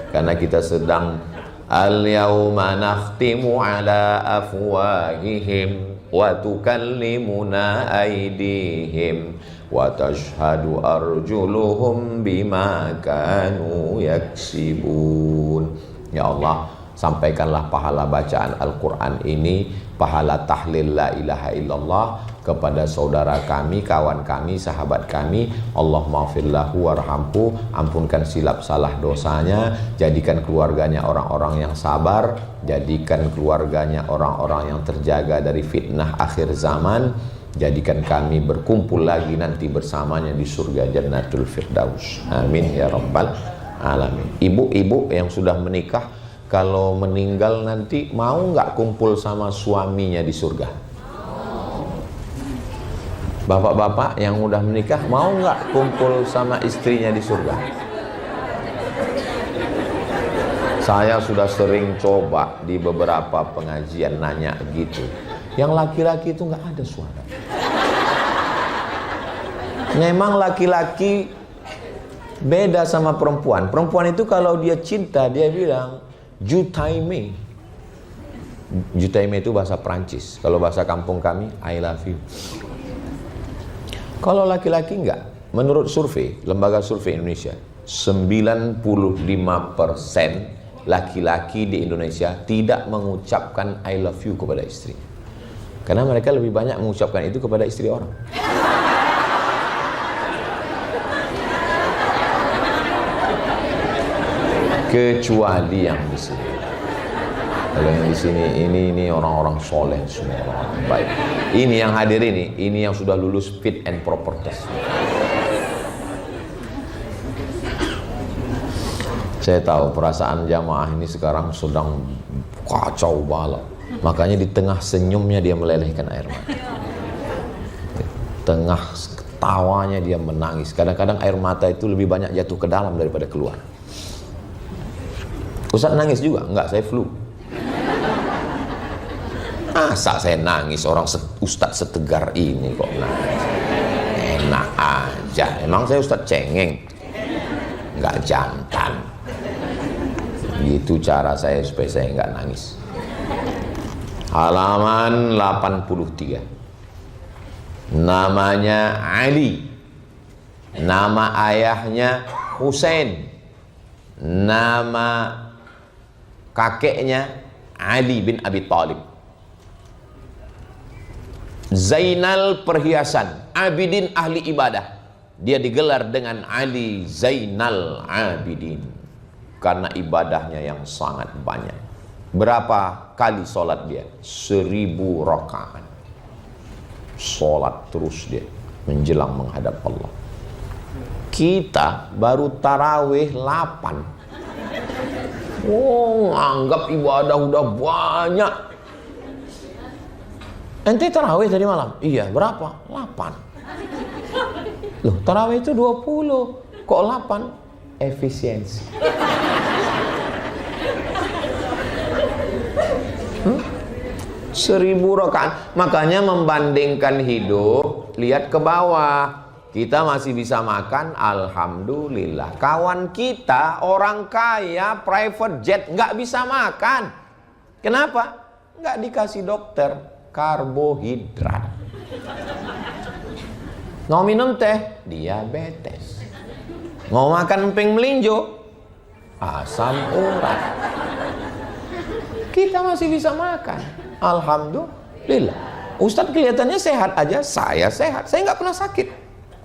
[SPEAKER 1] karena kita sedang al-yauma nakhtimu ala afwahihim wa tukallimuna aydihim wa tashhadu arjuluhum bima kanu yaksibun. Ya Allah, sampaikanlah pahala bacaan Al-Quran ini, pahala tahlil la ilaha illallah kepada saudara kami, kawan kami, sahabat kami. Allahumma firlahu warhamhu, ampunkan silap salah dosanya, jadikan keluarganya orang-orang yang sabar, jadikan keluarganya orang-orang yang terjaga dari fitnah akhir zaman, jadikan kami berkumpul lagi nanti bersamanya di surga Jannatul Firdaus. Amin ya rabbal alamin. Ibu-ibu yang sudah menikah, kalau meninggal nanti mau nggak kumpul sama suaminya di surga? Bapak-bapak yang udah menikah mau nggak kumpul sama istrinya di surga? Saya sudah sering coba di beberapa pengajian nanya gitu. Yang laki-laki itu nggak ada suara. Memang laki-laki beda sama perempuan. Perempuan itu kalau dia cinta dia bilang Jutaime. Jutaime itu bahasa Prancis. Kalau bahasa kampung kami I love you. Kalau laki-laki enggak, menurut survei, lembaga survei Indonesia, 95% laki-laki di Indonesia tidak mengucapkan I love you kepada istri. Karena mereka lebih banyak mengucapkan itu kepada istri orang. Kecuali yang di sini. Kalau yang di sini ini orang-orang soleh semua, orang baik. Ini yang hadir ini yang sudah lulus fit and proper test. Saya tahu perasaan jamaah ini sekarang sedang kacau balau. Makanya di tengah senyumnya dia melelehkan air mata. Tengah tawanya dia menangis. Kadang-kadang air mata itu lebih banyak jatuh ke dalam daripada keluar. Ustaz nangis juga? Enggak, saya flu. Masa saya nangis, orang ustaz setegar ini kok nangis? Enak aja. Emang saya ustaz cengeng? Enggak jantan. Gitu cara saya supaya saya enggak nangis. Halaman 83. Namanya Ali. Nama ayahnya Husain. Nama kakeknya Ali bin Abi Thalib. Zainal perhiasan, Abidin ahli ibadah. Dia digelar dengan Ali Zainal Abidin karena ibadahnya yang sangat banyak. Berapa kali sholat dia? 1000 rakaat. Sholat terus dia menjelang menghadap Allah. Kita baru tarawih 8. Oh, anggap ibadah udah banyak. Ente tarawih tadi malam? Iya, berapa? 8. Loh, tarawih itu 20. Kok 8? Efisiensi. 1000 rakaat. Makanya membandingkan hidup, lihat ke bawah. Kita masih bisa makan, alhamdulillah. Kawan kita, orang kaya, private jet, nggak bisa makan. Kenapa? Nggak dikasih dokter. Karbohidrat. Mau minum teh, diabetes. Mau makan emping melinjo, asam urat. Kita masih bisa makan, alhamdulillah. Ustadz kelihatannya sehat aja, saya sehat. Saya nggak pernah sakit.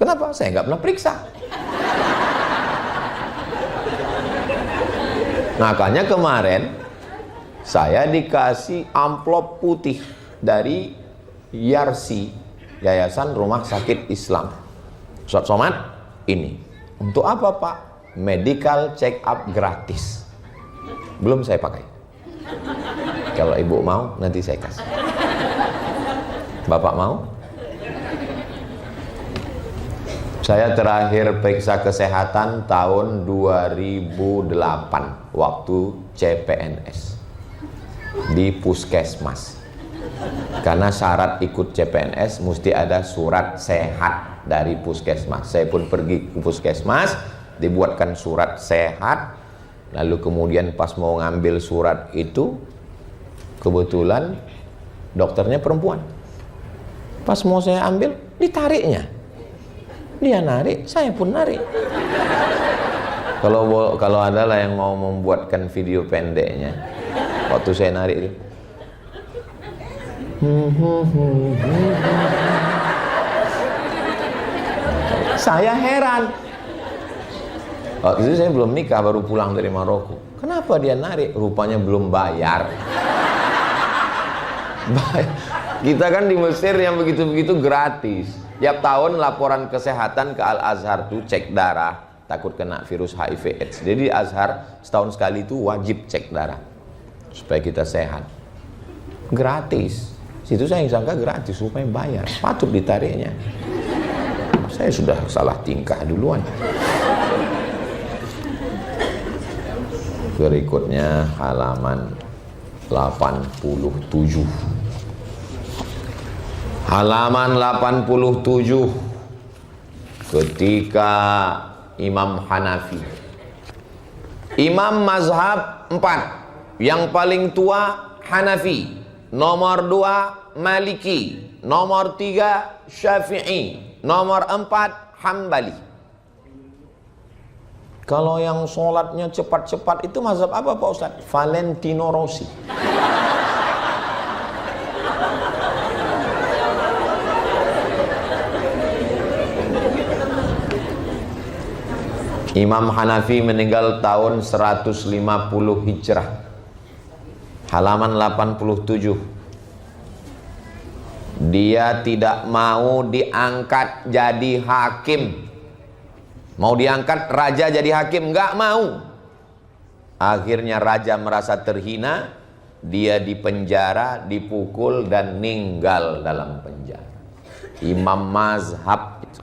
[SPEAKER 1] Kenapa? Saya nggak pernah periksa. Makanya kemarin saya dikasih amplop putih dari Yarsi Yayasan Rumah Sakit Islam. Ustaz Somad, ini untuk apa Pak? Medical check up gratis. Belum saya pakai. Kalau ibu mau nanti saya kasih. Bapak mau? Saya terakhir periksa kesehatan tahun 2008 waktu CPNS di puskesmas. Karena syarat ikut CPNS mesti ada surat sehat dari puskesmas. Saya pun pergi ke puskesmas, dibuatkan surat sehat. Lalu kemudian pas mau ngambil surat itu, kebetulan dokternya perempuan. Pas mau saya ambil, ditariknya. Dia narik, saya pun narik. Kalau ada lah yang mau membuatkan video pendeknya, waktu saya narik itu, saya heran. Waktu itu saya belum nikah, baru pulang dari Maroko. Kenapa dia narik? Rupanya belum bayar. Kita kan di Mesir yang begitu-begitu gratis. Tiap tahun laporan kesehatan ke Al-Azhar tuh cek darah, takut kena virus HIV AIDS. Jadi di Azhar setahun sekali itu wajib cek darah supaya kita sehat. Gratis. Situ saya sangka gratis, supaya bayar. Patut ditariknya. Saya sudah salah tingkah duluan. Berikutnya halaman 87. Halaman 87. Ketika Imam Hanafi, Imam mazhab 4, yang paling tua Hanafi, nomor 2 Maliki, nomor 3 Syafi'i, nomor 4 Hambali. Kalau yang sholatnya cepat-cepat itu mazhab apa Pak Ustaz? Valentino Rossi. Imam Hanafi meninggal tahun 150 Hijrah. Halaman 87. Dia tidak mau diangkat jadi hakim. Mau diangkat raja jadi hakim, enggak mau. Akhirnya raja merasa terhina, dia dipenjara, dipukul dan meninggal dalam penjara. Imam mazhab itu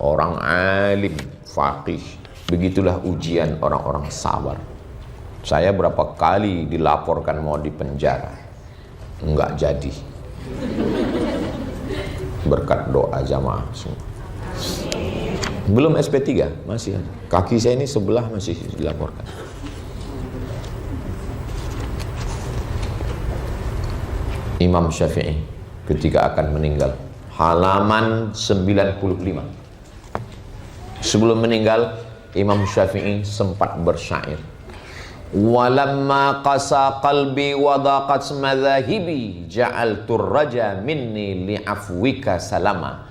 [SPEAKER 1] orang alim, faqih. Begitulah ujian orang-orang sabar. Saya berapa kali dilaporkan mau dipenjara, enggak jadi. Berkat doa jamaah semua. Belum SP3, masih ada. Kaki saya ini sebelah masih dilaporkan. Imam Syafi'i ketika akan meninggal, halaman 95. Sebelum meninggal, Imam Syafi'i sempat bersyair. Walamma qasa qalbi wa daqat madhahibi ja'altu raja minni li'afwika salama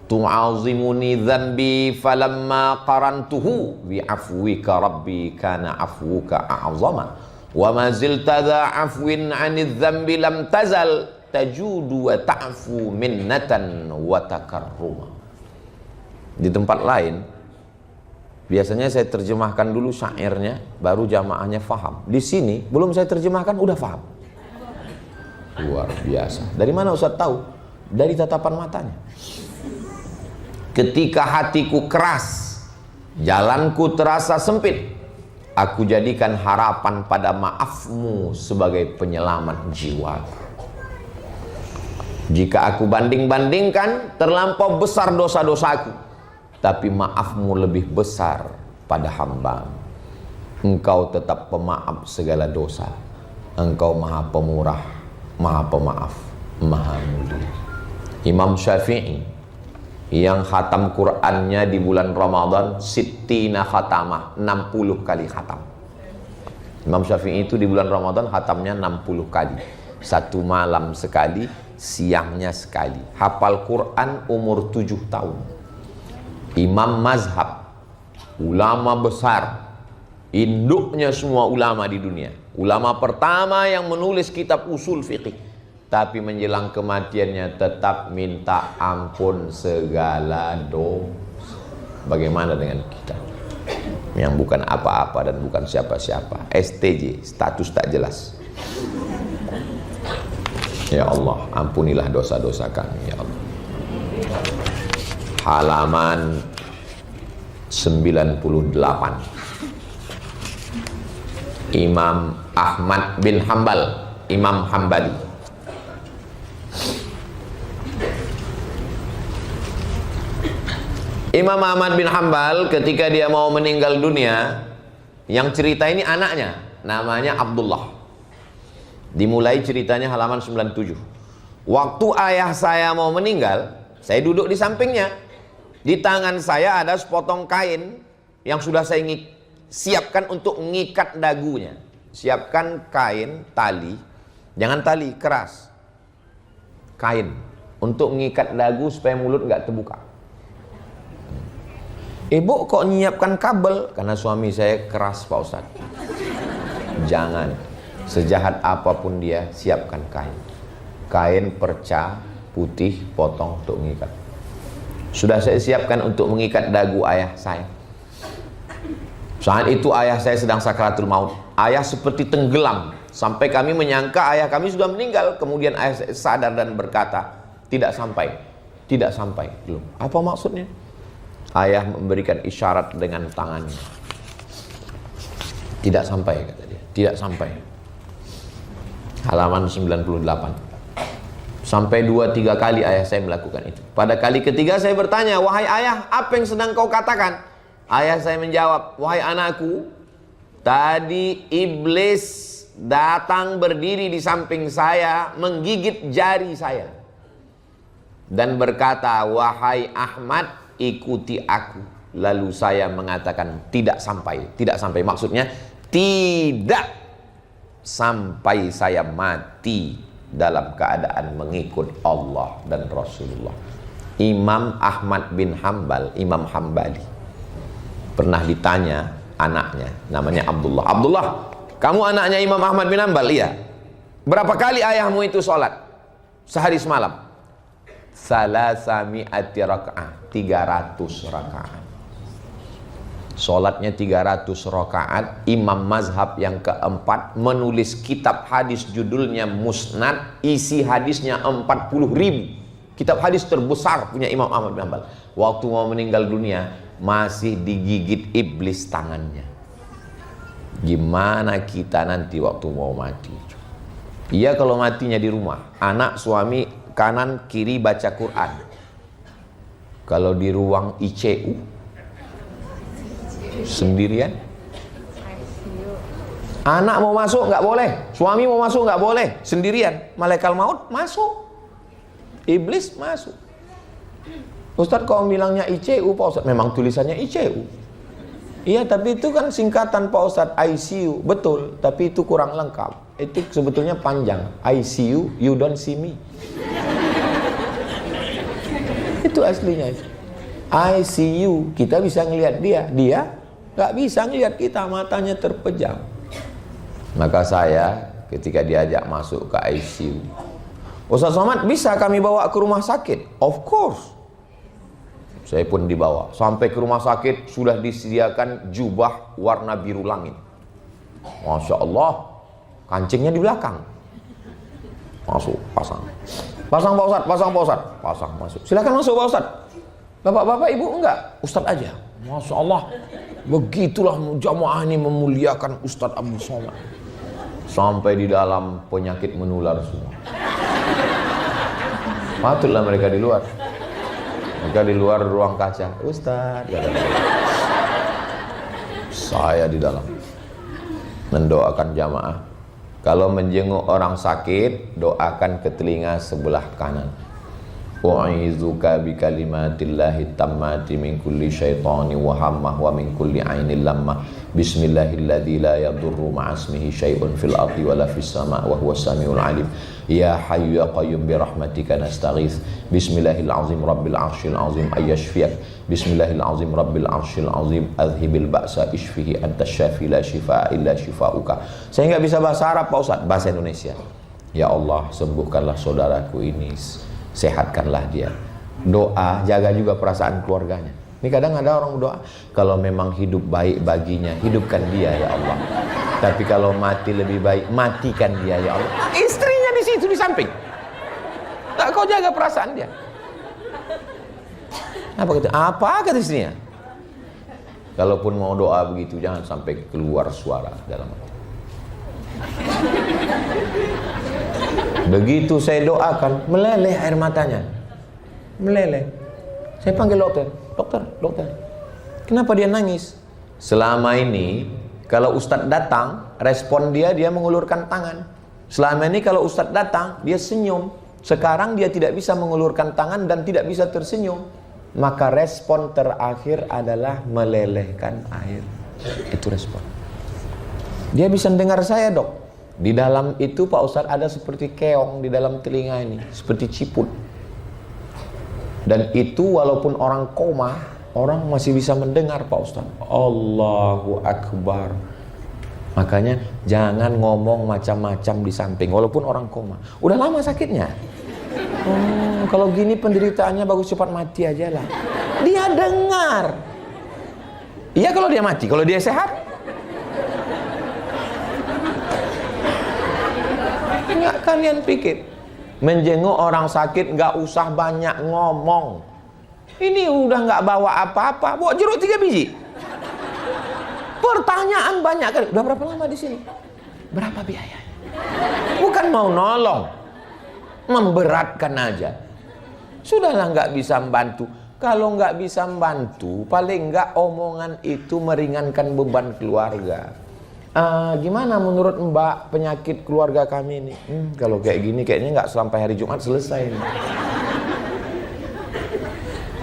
[SPEAKER 1] tu'azimuni dhanbi falamma qarantuhu bi'afwika rabbi kana afwuka a'zama wa ma zilta dha afwin 'anidh dhanbi lam tazal tajudu wa ta'fu minnatan wa takarruma. Di tempat lain biasanya saya terjemahkan dulu syairnya, baru jamaahnya faham. Di sini belum saya terjemahkan udah faham. Luar biasa. Dari mana Ustaz tahu? Dari tatapan matanya. Ketika hatiku keras, jalanku terasa sempit, aku jadikan harapan pada maafmu sebagai penyelamat jiwa. Jika aku banding-bandingkan, terlampau besar dosa-dosaku, tapi maafmu lebih besar pada hamba. Engkau tetap pemaaf segala dosa. Engkau maha pemurah, maha pemaaf, maha mulia. Imam Syafi'i yang khatam Qur'annya di bulan Ramadan sittina khatamah, 60 kali khatam. Imam Syafi'i itu di bulan Ramadan khatamnya 60 kali. Satu malam sekali, siangnya sekali. Hafal Qur'an umur 7 tahun. Imam mazhab, ulama besar, induknya semua ulama di dunia. Ulama pertama yang menulis kitab usul fiqih. tapi menjelang kematiannya tetap minta ampun segala dosa. Bagaimana dengan kita yang bukan apa-apa dan bukan siapa-siapa? STJ, status tak jelas. Ya Allah, ampunilah dosa-dosa kami, ya Allah. Halaman 98. Imam Ahmad bin Hambal, Imam Hambali. Imam Ahmad bin Hambal ketika dia mau meninggal dunia, yang cerita ini anaknya, namanya Abdullah. Dimulai ceritanya halaman 97. Waktu ayah saya mau meninggal, saya duduk di sampingnya. Di tangan saya ada sepotong kain yang sudah saya siapkan untuk mengikat dagunya. Siapkan kain, tali, jangan tali keras, kain untuk mengikat dagu supaya mulut nggak terbuka. Ibu kok nyiapkan kabel? Karena suami saya keras, Pak Ustadz. Jangan, sejahat apapun dia, siapkan kain. Kain perca putih potong untuk mengikat. Sudah saya siapkan untuk mengikat dagu ayah saya. Saat itu ayah saya sedang sakratul maut. Ayah seperti tenggelam sampai kami menyangka ayah kami sudah meninggal. Kemudian ayah saya sadar dan berkata, tidak sampai, tidak sampai, belum. Apa maksudnya? Ayah memberikan isyarat dengan tangannya. Tidak sampai, kata dia. Tidak sampai. Halaman 98. Sampai 2-3 kali ayah saya melakukan itu. Pada kali ketiga saya bertanya, wahai ayah, apa yang sedang kau katakan? Ayah saya menjawab, wahai anakku, tadi iblis datang berdiri di samping saya, menggigit jari saya. Dan berkata, wahai Ahmad, ikuti aku. Lalu saya mengatakan tidak sampai. Tidak sampai maksudnya tidak sampai saya mati dalam keadaan mengikut Allah dan Rasulullah. Imam Ahmad bin Hambal, Imam Hambali, pernah ditanya anaknya, namanya Abdullah. Abdullah, kamu anaknya Imam Ahmad bin Hambal? Iya. Berapa kali ayahmu itu sholat sehari semalam? Salasami'ati raka'ah, 300 rakaat. Sholatnya 300 rakaat. Imam mazhab yang keempat menulis kitab hadis judulnya Musnad, isi hadisnya 40.000. Kitab hadis terbesar punya Imam Ahmad bin Hambal. Waktu mau meninggal dunia masih digigit iblis tangannya. Gimana kita nanti waktu mau mati? Iya, kalau matinya di rumah, anak suami kanan kiri baca Quran. Kalau di ruang ICU sendirian, anak mau masuk nggak boleh, suami mau masuk nggak boleh, sendirian. Malaikat maut masuk, iblis masuk. Ustadz kok bilangnya ICU Pak Ustadz? Memang tulisannya ICU. Iya, tapi itu kan singkatan Pak Ustadz, ICU. Betul, tapi itu kurang lengkap. Itu sebetulnya panjang. ICU, you don't see me. Itu aslinya. ICU, kita bisa ngelihat dia, dia nggak bisa ngelihat kita, matanya terpejam. Maka saya ketika diajak masuk ke ICU, Ustaz Somad, bisa kami bawa ke rumah sakit? Of course. Saya pun dibawa sampai ke rumah sakit, sudah disediakan jubah warna biru langit. Masya Allah, kancingnya di belakang. Masuk, pasang. Pasang Pak Ustadz, pasang Pak Ustadz. Pasang, masuk. Silakan masuk Pak Ustadz. Bapak-bapak, ibu enggak? Ustadz aja. Masya Allah. Begitulah jamaah ini memuliakan Ustadz Abdul Somad. Sampai di dalam penyakit menular semua. Patutlah mereka di luar. Mereka di luar ruang kaca. Ustadz, saya di dalam mendoakan jamaah. Kalau menjenguk orang sakit, doakan ke telinga sebelah kanan. U'izuka bi kalimatillahi tammati min kulli syaitani wa hammah wa min kulli ainil lammah. Bismillahilladzi la yadurru ma'asmihi syai'un fil ardi wa la fis sama' wa huwas samiul alim. Ya hayyu ya qayyum bi rahmatika nastaghits. Bismillahil azim rabbil arsyil azim ayyashfiyak. Bismillahil azim rabbil arsyil azim adhibil ba'sa ishfihi anta syafi la shifaa illa shifauka. Saya enggak bisa bahasa Arab Pak Ustaz, bahasa Indonesia. Ya Allah, sembuhkanlah saudaraku ini, sehatkanlah dia. Doa, jaga juga perasaan keluarganya. Ini kadang ada orang doa, kalau memang hidup baik baginya, hidupkan dia ya Allah. Tapi kalau mati lebih baik, matikan dia ya Allah. Istrinya di situ di samping. Tak kau jaga perasaan dia. Apa kata istrinya? Kalaupun mau doa begitu, jangan sampai keluar suara dalam hati. Begitu saya doakan, meleleh air matanya. Meleleh. Saya panggil dokter. Dokter. Kenapa dia nangis? Selama ini, kalau Ustadz datang, respon dia mengulurkan tangan. Selama ini kalau Ustadz datang, dia senyum. Sekarang dia tidak bisa mengulurkan tangan dan tidak bisa tersenyum. Maka respon terakhir adalah melelehkan air. Itu respon. Dia bisa dengar saya, Dok. Di dalam itu Pak Ustadz ada seperti keong di dalam telinga ini, seperti ciput. Dan itu walaupun orang koma, orang masih bisa mendengar Pak Ustadz. Allahu Akbar. Makanya jangan ngomong macam-macam di samping, walaupun orang koma. Udah lama sakitnya. Kalau gini penderitaannya bagus cepat mati aja lah. Dia dengar. Iya kalau dia mati, kalau dia sehat. Enggak, kalian pikir menjenguk orang sakit nggak usah banyak ngomong. Ini udah nggak bawa apa-apa, bawa jeruk 3 biji. Pertanyaan banyak kan. Udah berapa lama di sini? Berapa biayanya? Bukan mau nolong, memberatkan aja. Sudahlah nggak bisa membantu. Kalau nggak bisa membantu, paling nggak omongan itu meringankan beban keluarga. Gimana menurut Mbak penyakit keluarga kami ini? Kalau kayak gini kayaknya nggak sampai hari Jumat selesai nih.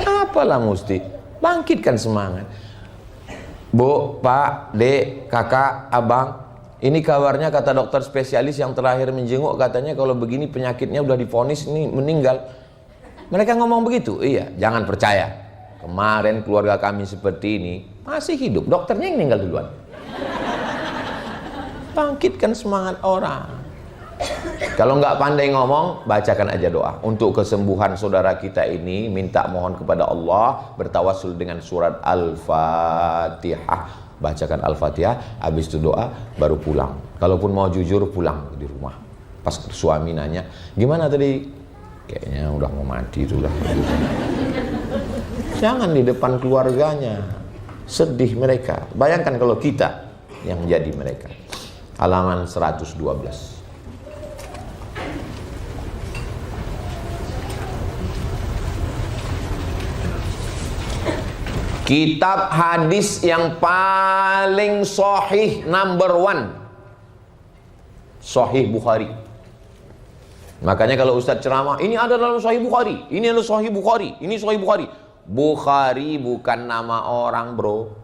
[SPEAKER 1] Apalah mesti bangkitkan semangat. Bu, Pak, Dek, Kakak, Abang, ini kabarnya kata dokter spesialis yang terakhir menjenguk, katanya kalau begini penyakitnya udah divonis ini meninggal. Mereka ngomong begitu? Iya, jangan percaya. Kemarin keluarga kami seperti ini masih hidup, dokternya yang meninggal duluan. Bangkitkan semangat orang. Kalau nggak pandai ngomong, bacakan aja doa untuk kesembuhan saudara kita ini. Minta mohon kepada Allah, bertawassul dengan surat Al-Fatihah. Bacakan Al-Fatihah, habis itu doa, baru pulang. Kalaupun mau jujur, pulang di rumah. Pas suami nanya, gimana tadi? Kayaknya udah mau mati itu lah. Jangan di depan keluarganya, sedih mereka. Bayangkan kalau kita yang jadi mereka. Halaman 112. Kitab hadis yang paling sahih number 1, Sahih Bukhari. Makanya kalau Ustadz ceramah, ini ada dalam Sahih Bukhari, ini adalah Sahih Bukhari, ini Sahih Bukhari. Bukhari bukan nama orang, bro.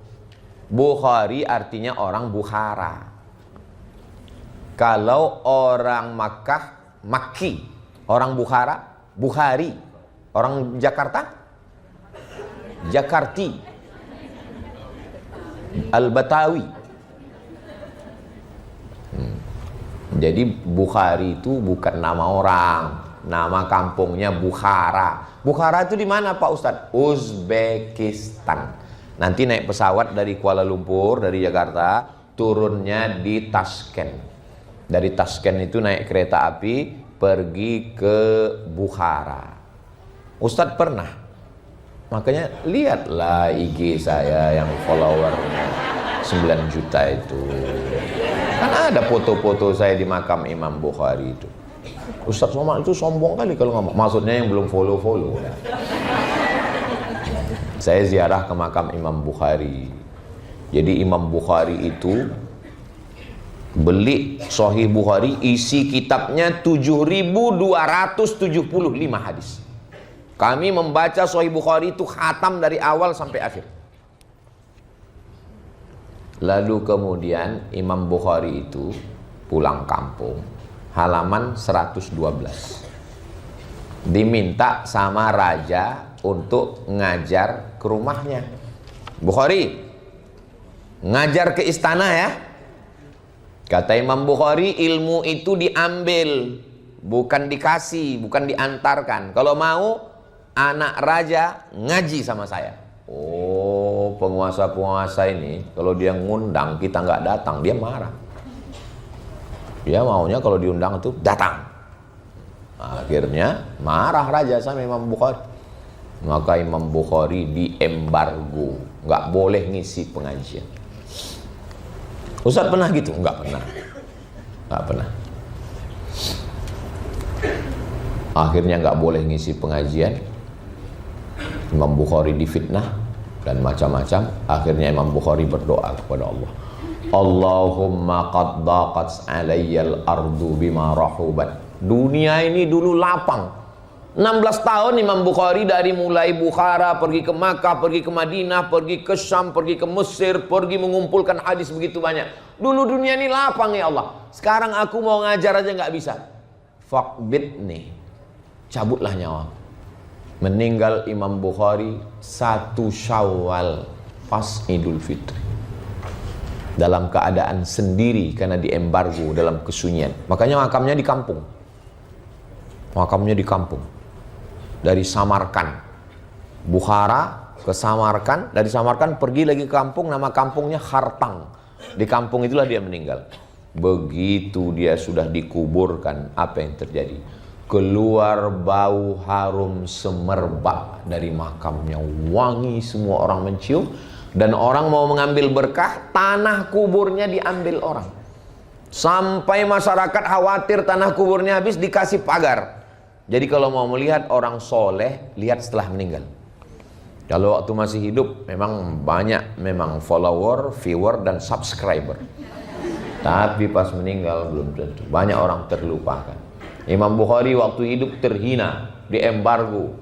[SPEAKER 1] Bukhari artinya orang Bukhara. Kalau orang Makkah, Makki. Orang Bukhara, Bukhari. Orang Jakarta, Jakarti. Al-Batawi. Jadi Bukhari itu bukan nama orang, nama kampungnya Bukhara. Bukhara itu di mana Pak Ustadz? Uzbekistan. Nanti naik pesawat dari Kuala Lumpur, dari Jakarta, turunnya di Tashkent. Dari Tashkent itu naik kereta api pergi ke Bukhara. Ustadz pernah. Makanya lihatlah IG saya yang followernya 9 juta itu. Kan ada foto-foto saya di makam Imam Bukhari itu. Ustadz Somad itu sombong kali kalau ngomong. Maksudnya yang belum follow-follow. Saya ziarah ke makam Imam Bukhari. Jadi Imam Bukhari itu beli Sahih Bukhari, isi kitabnya 7.275 hadis. Kami membaca Sahih Bukhari itu khatam dari awal sampai akhir. Lalu kemudian Imam Bukhari itu pulang kampung, halaman 112. Diminta sama raja untuk ngajar ke rumahnya. Bukhari, ngajar ke istana ya. Kata Imam Bukhari, ilmu itu diambil bukan dikasih, bukan diantarkan. Kalau mau anak raja ngaji sama saya. Oh, penguasa-penguasa ini kalau dia ngundang kita nggak datang, dia marah. Dia maunya kalau diundang itu datang. Akhirnya marah raja sama Imam Bukhari. Maka Imam Bukhari diembargo, nggak boleh ngisi pengajian. Ustaz pernah gitu? Nggak pernah. Nggak pernah. Akhirnya nggak boleh ngisi pengajian. Imam Bukhari difitnah dan macam-macam. Akhirnya Imam Bukhari berdoa kepada Allah. Allahumma qad daqat alayyal ardu bima rahubat. Dunia ini dulu lapang. 16 tahun Imam Bukhari dari mulai Bukhara, pergi ke Makkah, pergi ke Madinah, pergi ke Syam, pergi ke Mesir, pergi mengumpulkan hadis begitu banyak. Dulu dunia ini lapang ya Allah. Sekarang aku mau ngajar aja nggak bisa. Faqbidni, cabutlah nyawa. Meninggal Imam Bukhari 1 Syawal pas Idul Fitri. Dalam keadaan sendiri karena diembargo dalam kesunyian. Makanya makamnya di kampung. Makamnya di kampung. Dari Samarkand, Bukhara ke Samarkand, dari Samarkand pergi lagi ke kampung, nama kampungnya Khartang. Di kampung itulah dia meninggal. Begitu dia sudah dikuburkan, apa yang terjadi? Keluar bau harum semerbak dari makamnya, wangi, semua orang mencium, dan orang mau mengambil berkah, tanah kuburnya diambil orang. Sampai masyarakat khawatir tanah kuburnya habis, dikasih pagar. Jadi kalau mau melihat orang soleh, lihat setelah meninggal. Kalau waktu masih hidup, memang banyak memang follower, viewer, dan subscriber. Tapi pas meninggal belum tentu. Banyak orang terlupakan. Imam Bukhari waktu hidup terhina, diembargo.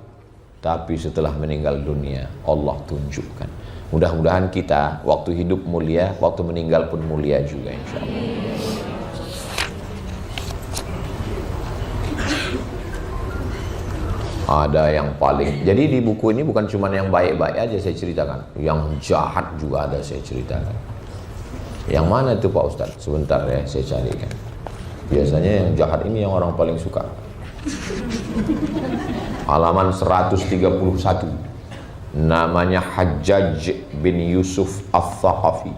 [SPEAKER 1] Tapi setelah meninggal dunia, Allah tunjukkan. Mudah-mudahan kita waktu hidup mulia, waktu meninggal pun mulia juga insya Allah. Ada yang paling, jadi di buku ini bukan cuma yang baik-baik aja saya ceritakan, yang jahat juga ada saya ceritakan. Yang mana itu Pak Ustadz? Sebentar ya, saya carikan. Biasanya yang jahat ini yang orang paling suka. Halaman 131, namanya Hajjaj bin Yusuf Al-Thaqafi,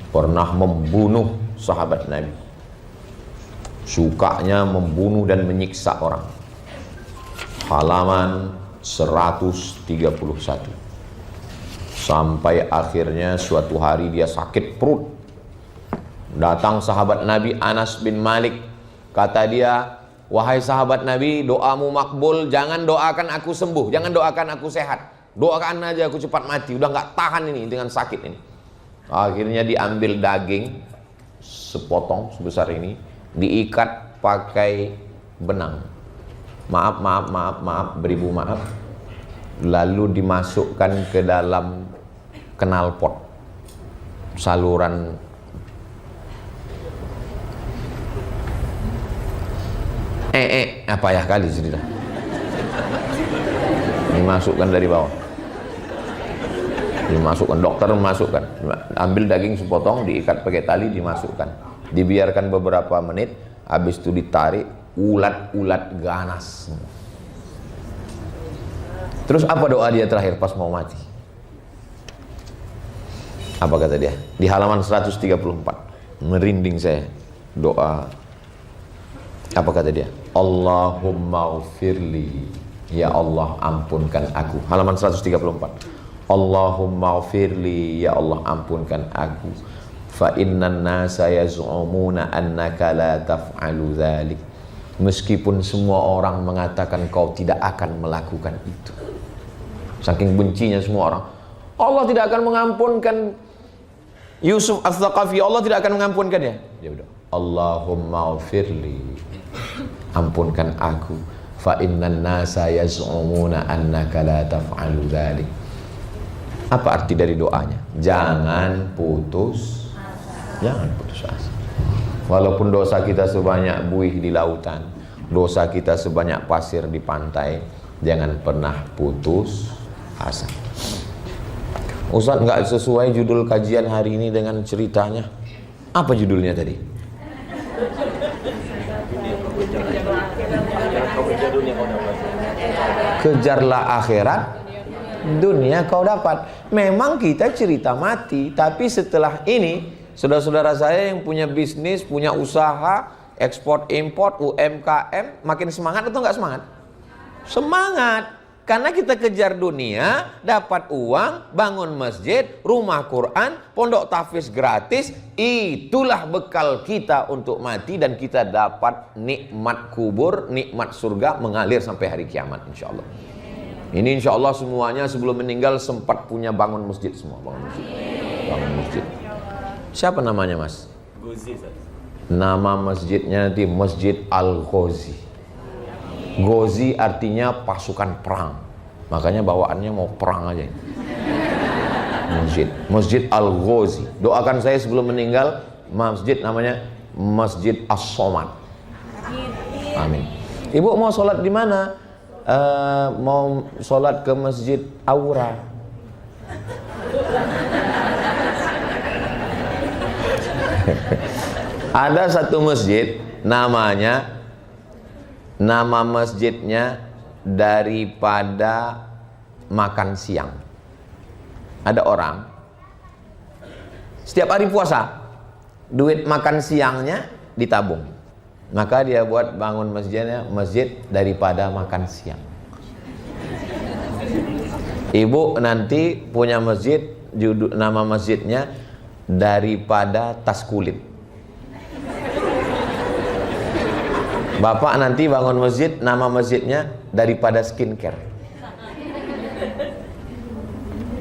[SPEAKER 1] pernah membunuh sahabat Nabi. Sukanya membunuh dan menyiksa orang. Halaman 131. Sampai akhirnya suatu hari dia sakit perut. Datang sahabat Nabi Anas bin Malik. Kata dia, wahai sahabat Nabi, doamu makbul, jangan doakan aku sembuh, jangan doakan aku sehat, doakan aja aku cepat mati, udah nggak tahan ini dengan sakit ini. Akhirnya diambil daging sepotong sebesar ini, diikat pakai benang. Maaf, beribu maaf. Lalu dimasukkan ke dalam knalpot, saluran apa ya kali cerita. Dimasukkan dari bawah. Dimasukkan, dokter memasukkan. Ambil daging sepotong, diikat pakai tali, dimasukkan. Dibiarkan beberapa menit, habis itu ditarik. Ulat-ulat ganas. Terus apa doa dia terakhir pas mau mati? Apa kata dia? Di halaman 134. Merinding saya. Doa. Apa kata dia? Allahumma ufirli. Ya Allah ampunkan aku. Halaman 134. Allahumma ufirli. Ya Allah ampunkan aku. Fa innan nasa yaz'umuna annaka la taf'alu dzalik. Meskipun semua orang mengatakan kau tidak akan melakukan itu. Saking bencinya semua orang. Allah tidak akan mengampunkan Yusuf Al-Thaqafi. Allah tidak akan mengampunkan dia. Dia udah. Allahumma ufirli. Ampunkan aku. Fa innan nasa yaz'umuna annaka la taf'alu dzalik. Apa arti dari doanya? Jangan putus. Jangan putus asa. Walaupun dosa kita sebanyak buih di lautan, dosa kita sebanyak pasir di pantai, jangan pernah putus asa. Ustaz, nggak sesuai judul kajian hari ini dengan ceritanya. Apa judulnya tadi? Kejarlah akhirat, dunia kau dapat. Memang kita cerita mati, tapi setelah ini, saudara-saudara saya yang punya bisnis, punya usaha, ekspor import, UMKM, makin semangat atau nggak semangat? Semangat. Karena kita kejar dunia, dapat uang, bangun masjid, rumah Quran, pondok tahfiz gratis, itulah bekal kita untuk mati dan kita dapat nikmat kubur, nikmat surga mengalir sampai hari kiamat insyaallah. Ini insyaallah semuanya sebelum meninggal sempat punya bangun masjid semua, bangun masjid. Bangun masjid. Siapa namanya, Mas?
[SPEAKER 2] Ghazi.
[SPEAKER 1] Nama masjidnya nanti Masjid Al-Ghazi. Ghazi artinya pasukan perang. Makanya bawaannya mau perang aja. Masjid Al-Ghazi. Doakan saya sebelum meninggal, masjid namanya Masjid As-Somad. Amin. Ibu mau sholat di mana? Mau sholat ke Masjid Aura. Ada satu masjid namanya, nama masjidnya daripada makan siang. Ada orang setiap hari puasa, duit makan siangnya ditabung, maka dia buat bangun masjidnya masjid daripada makan siang. Ibu nanti punya masjid, nama masjidnya daripada tas kulit. Bapak nanti bangun masjid, nama masjidnya daripada skincare.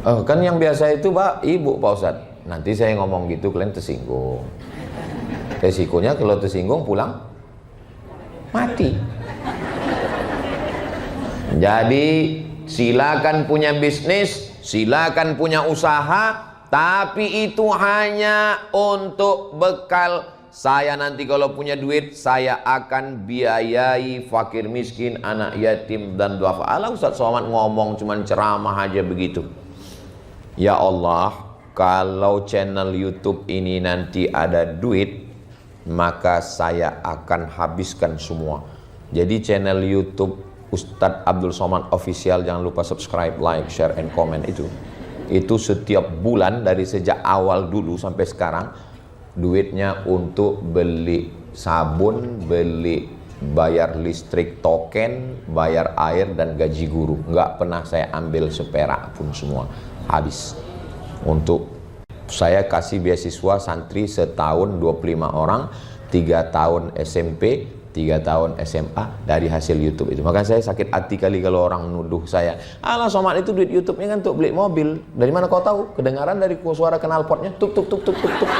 [SPEAKER 1] Oh, kan yang biasa itu Pak, Ibu Pak Ustadz. Nanti saya ngomong gitu kalian tersinggung. Resikonya kalau tersinggung pulang mati. Jadi silakan punya bisnis, silakan punya usaha, tapi itu hanya untuk bekal. Saya nanti kalau punya duit, saya akan biayai fakir miskin, anak yatim dan duafa. Alah Ustaz Somad ngomong cuman ceramah aja begitu. Ya Allah, kalau channel YouTube ini nanti ada duit, maka saya akan habiskan semua. Jadi channel YouTube Ustadz Abdul Somad Official, jangan lupa subscribe, like, share, and comment itu setiap bulan dari sejak awal dulu sampai sekarang, duitnya untuk beli sabun, beli bayar listrik token, bayar air dan gaji guru. Nggak pernah saya ambil seperak pun, semua habis. Untuk saya kasih beasiswa santri setahun 25 orang, 3 tahun SMP, 3 tahun SMA dari hasil YouTube itu. Maka saya sakit hati kali kalau orang nuduh saya, alah Somad itu duit YouTube-nya kan untuk beli mobil. Dari mana kau tahu? Kedengaran dari suara knalpotnya, tuk tuk tuk tuk tuk tuk.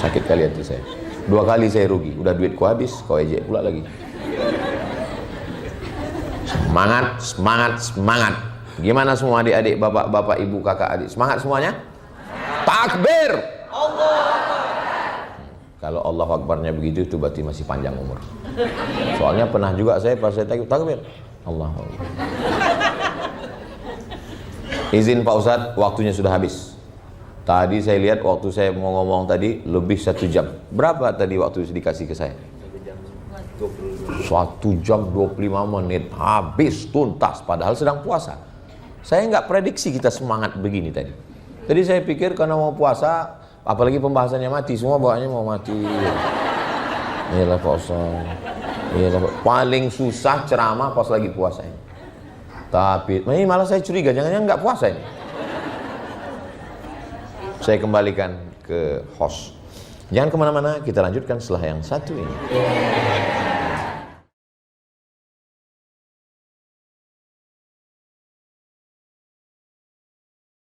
[SPEAKER 1] Sakit kali hati saya. 2 kali saya rugi. Udah duitku habis, kau ejek pula lagi. Semangat, semangat, semangat. Gimana semua adik-adik, bapak-bapak, ibu, kakak, adik? Semangat semuanya? Takbir! Kalau Allah Akbarnya begitu, itu berarti masih panjang umur. Soalnya pernah juga saya pas saya takbir. Allah Akbar. Izin Pak Ustadz, waktunya sudah habis. Tadi saya lihat waktu saya mau ngomong tadi lebih 1 jam. Berapa tadi waktu dikasih ke saya? 1 jam 25 menit. Habis tuntas padahal sedang puasa. Saya nggak prediksi kita semangat begini tadi. Tadi saya pikir karena mau puasa, apalagi pembahasannya mati, semua bawaannya mau mati. Iyalah Pak Ustadz. Iyalah, paling susah ceramah pas lagi puasa ini. Tapi ini malah saya curiga, jangan-jangan nggak puasa ini. Saya kembalikan ke host. Jangan kemana-mana, kita lanjutkan setelah yang satu ini.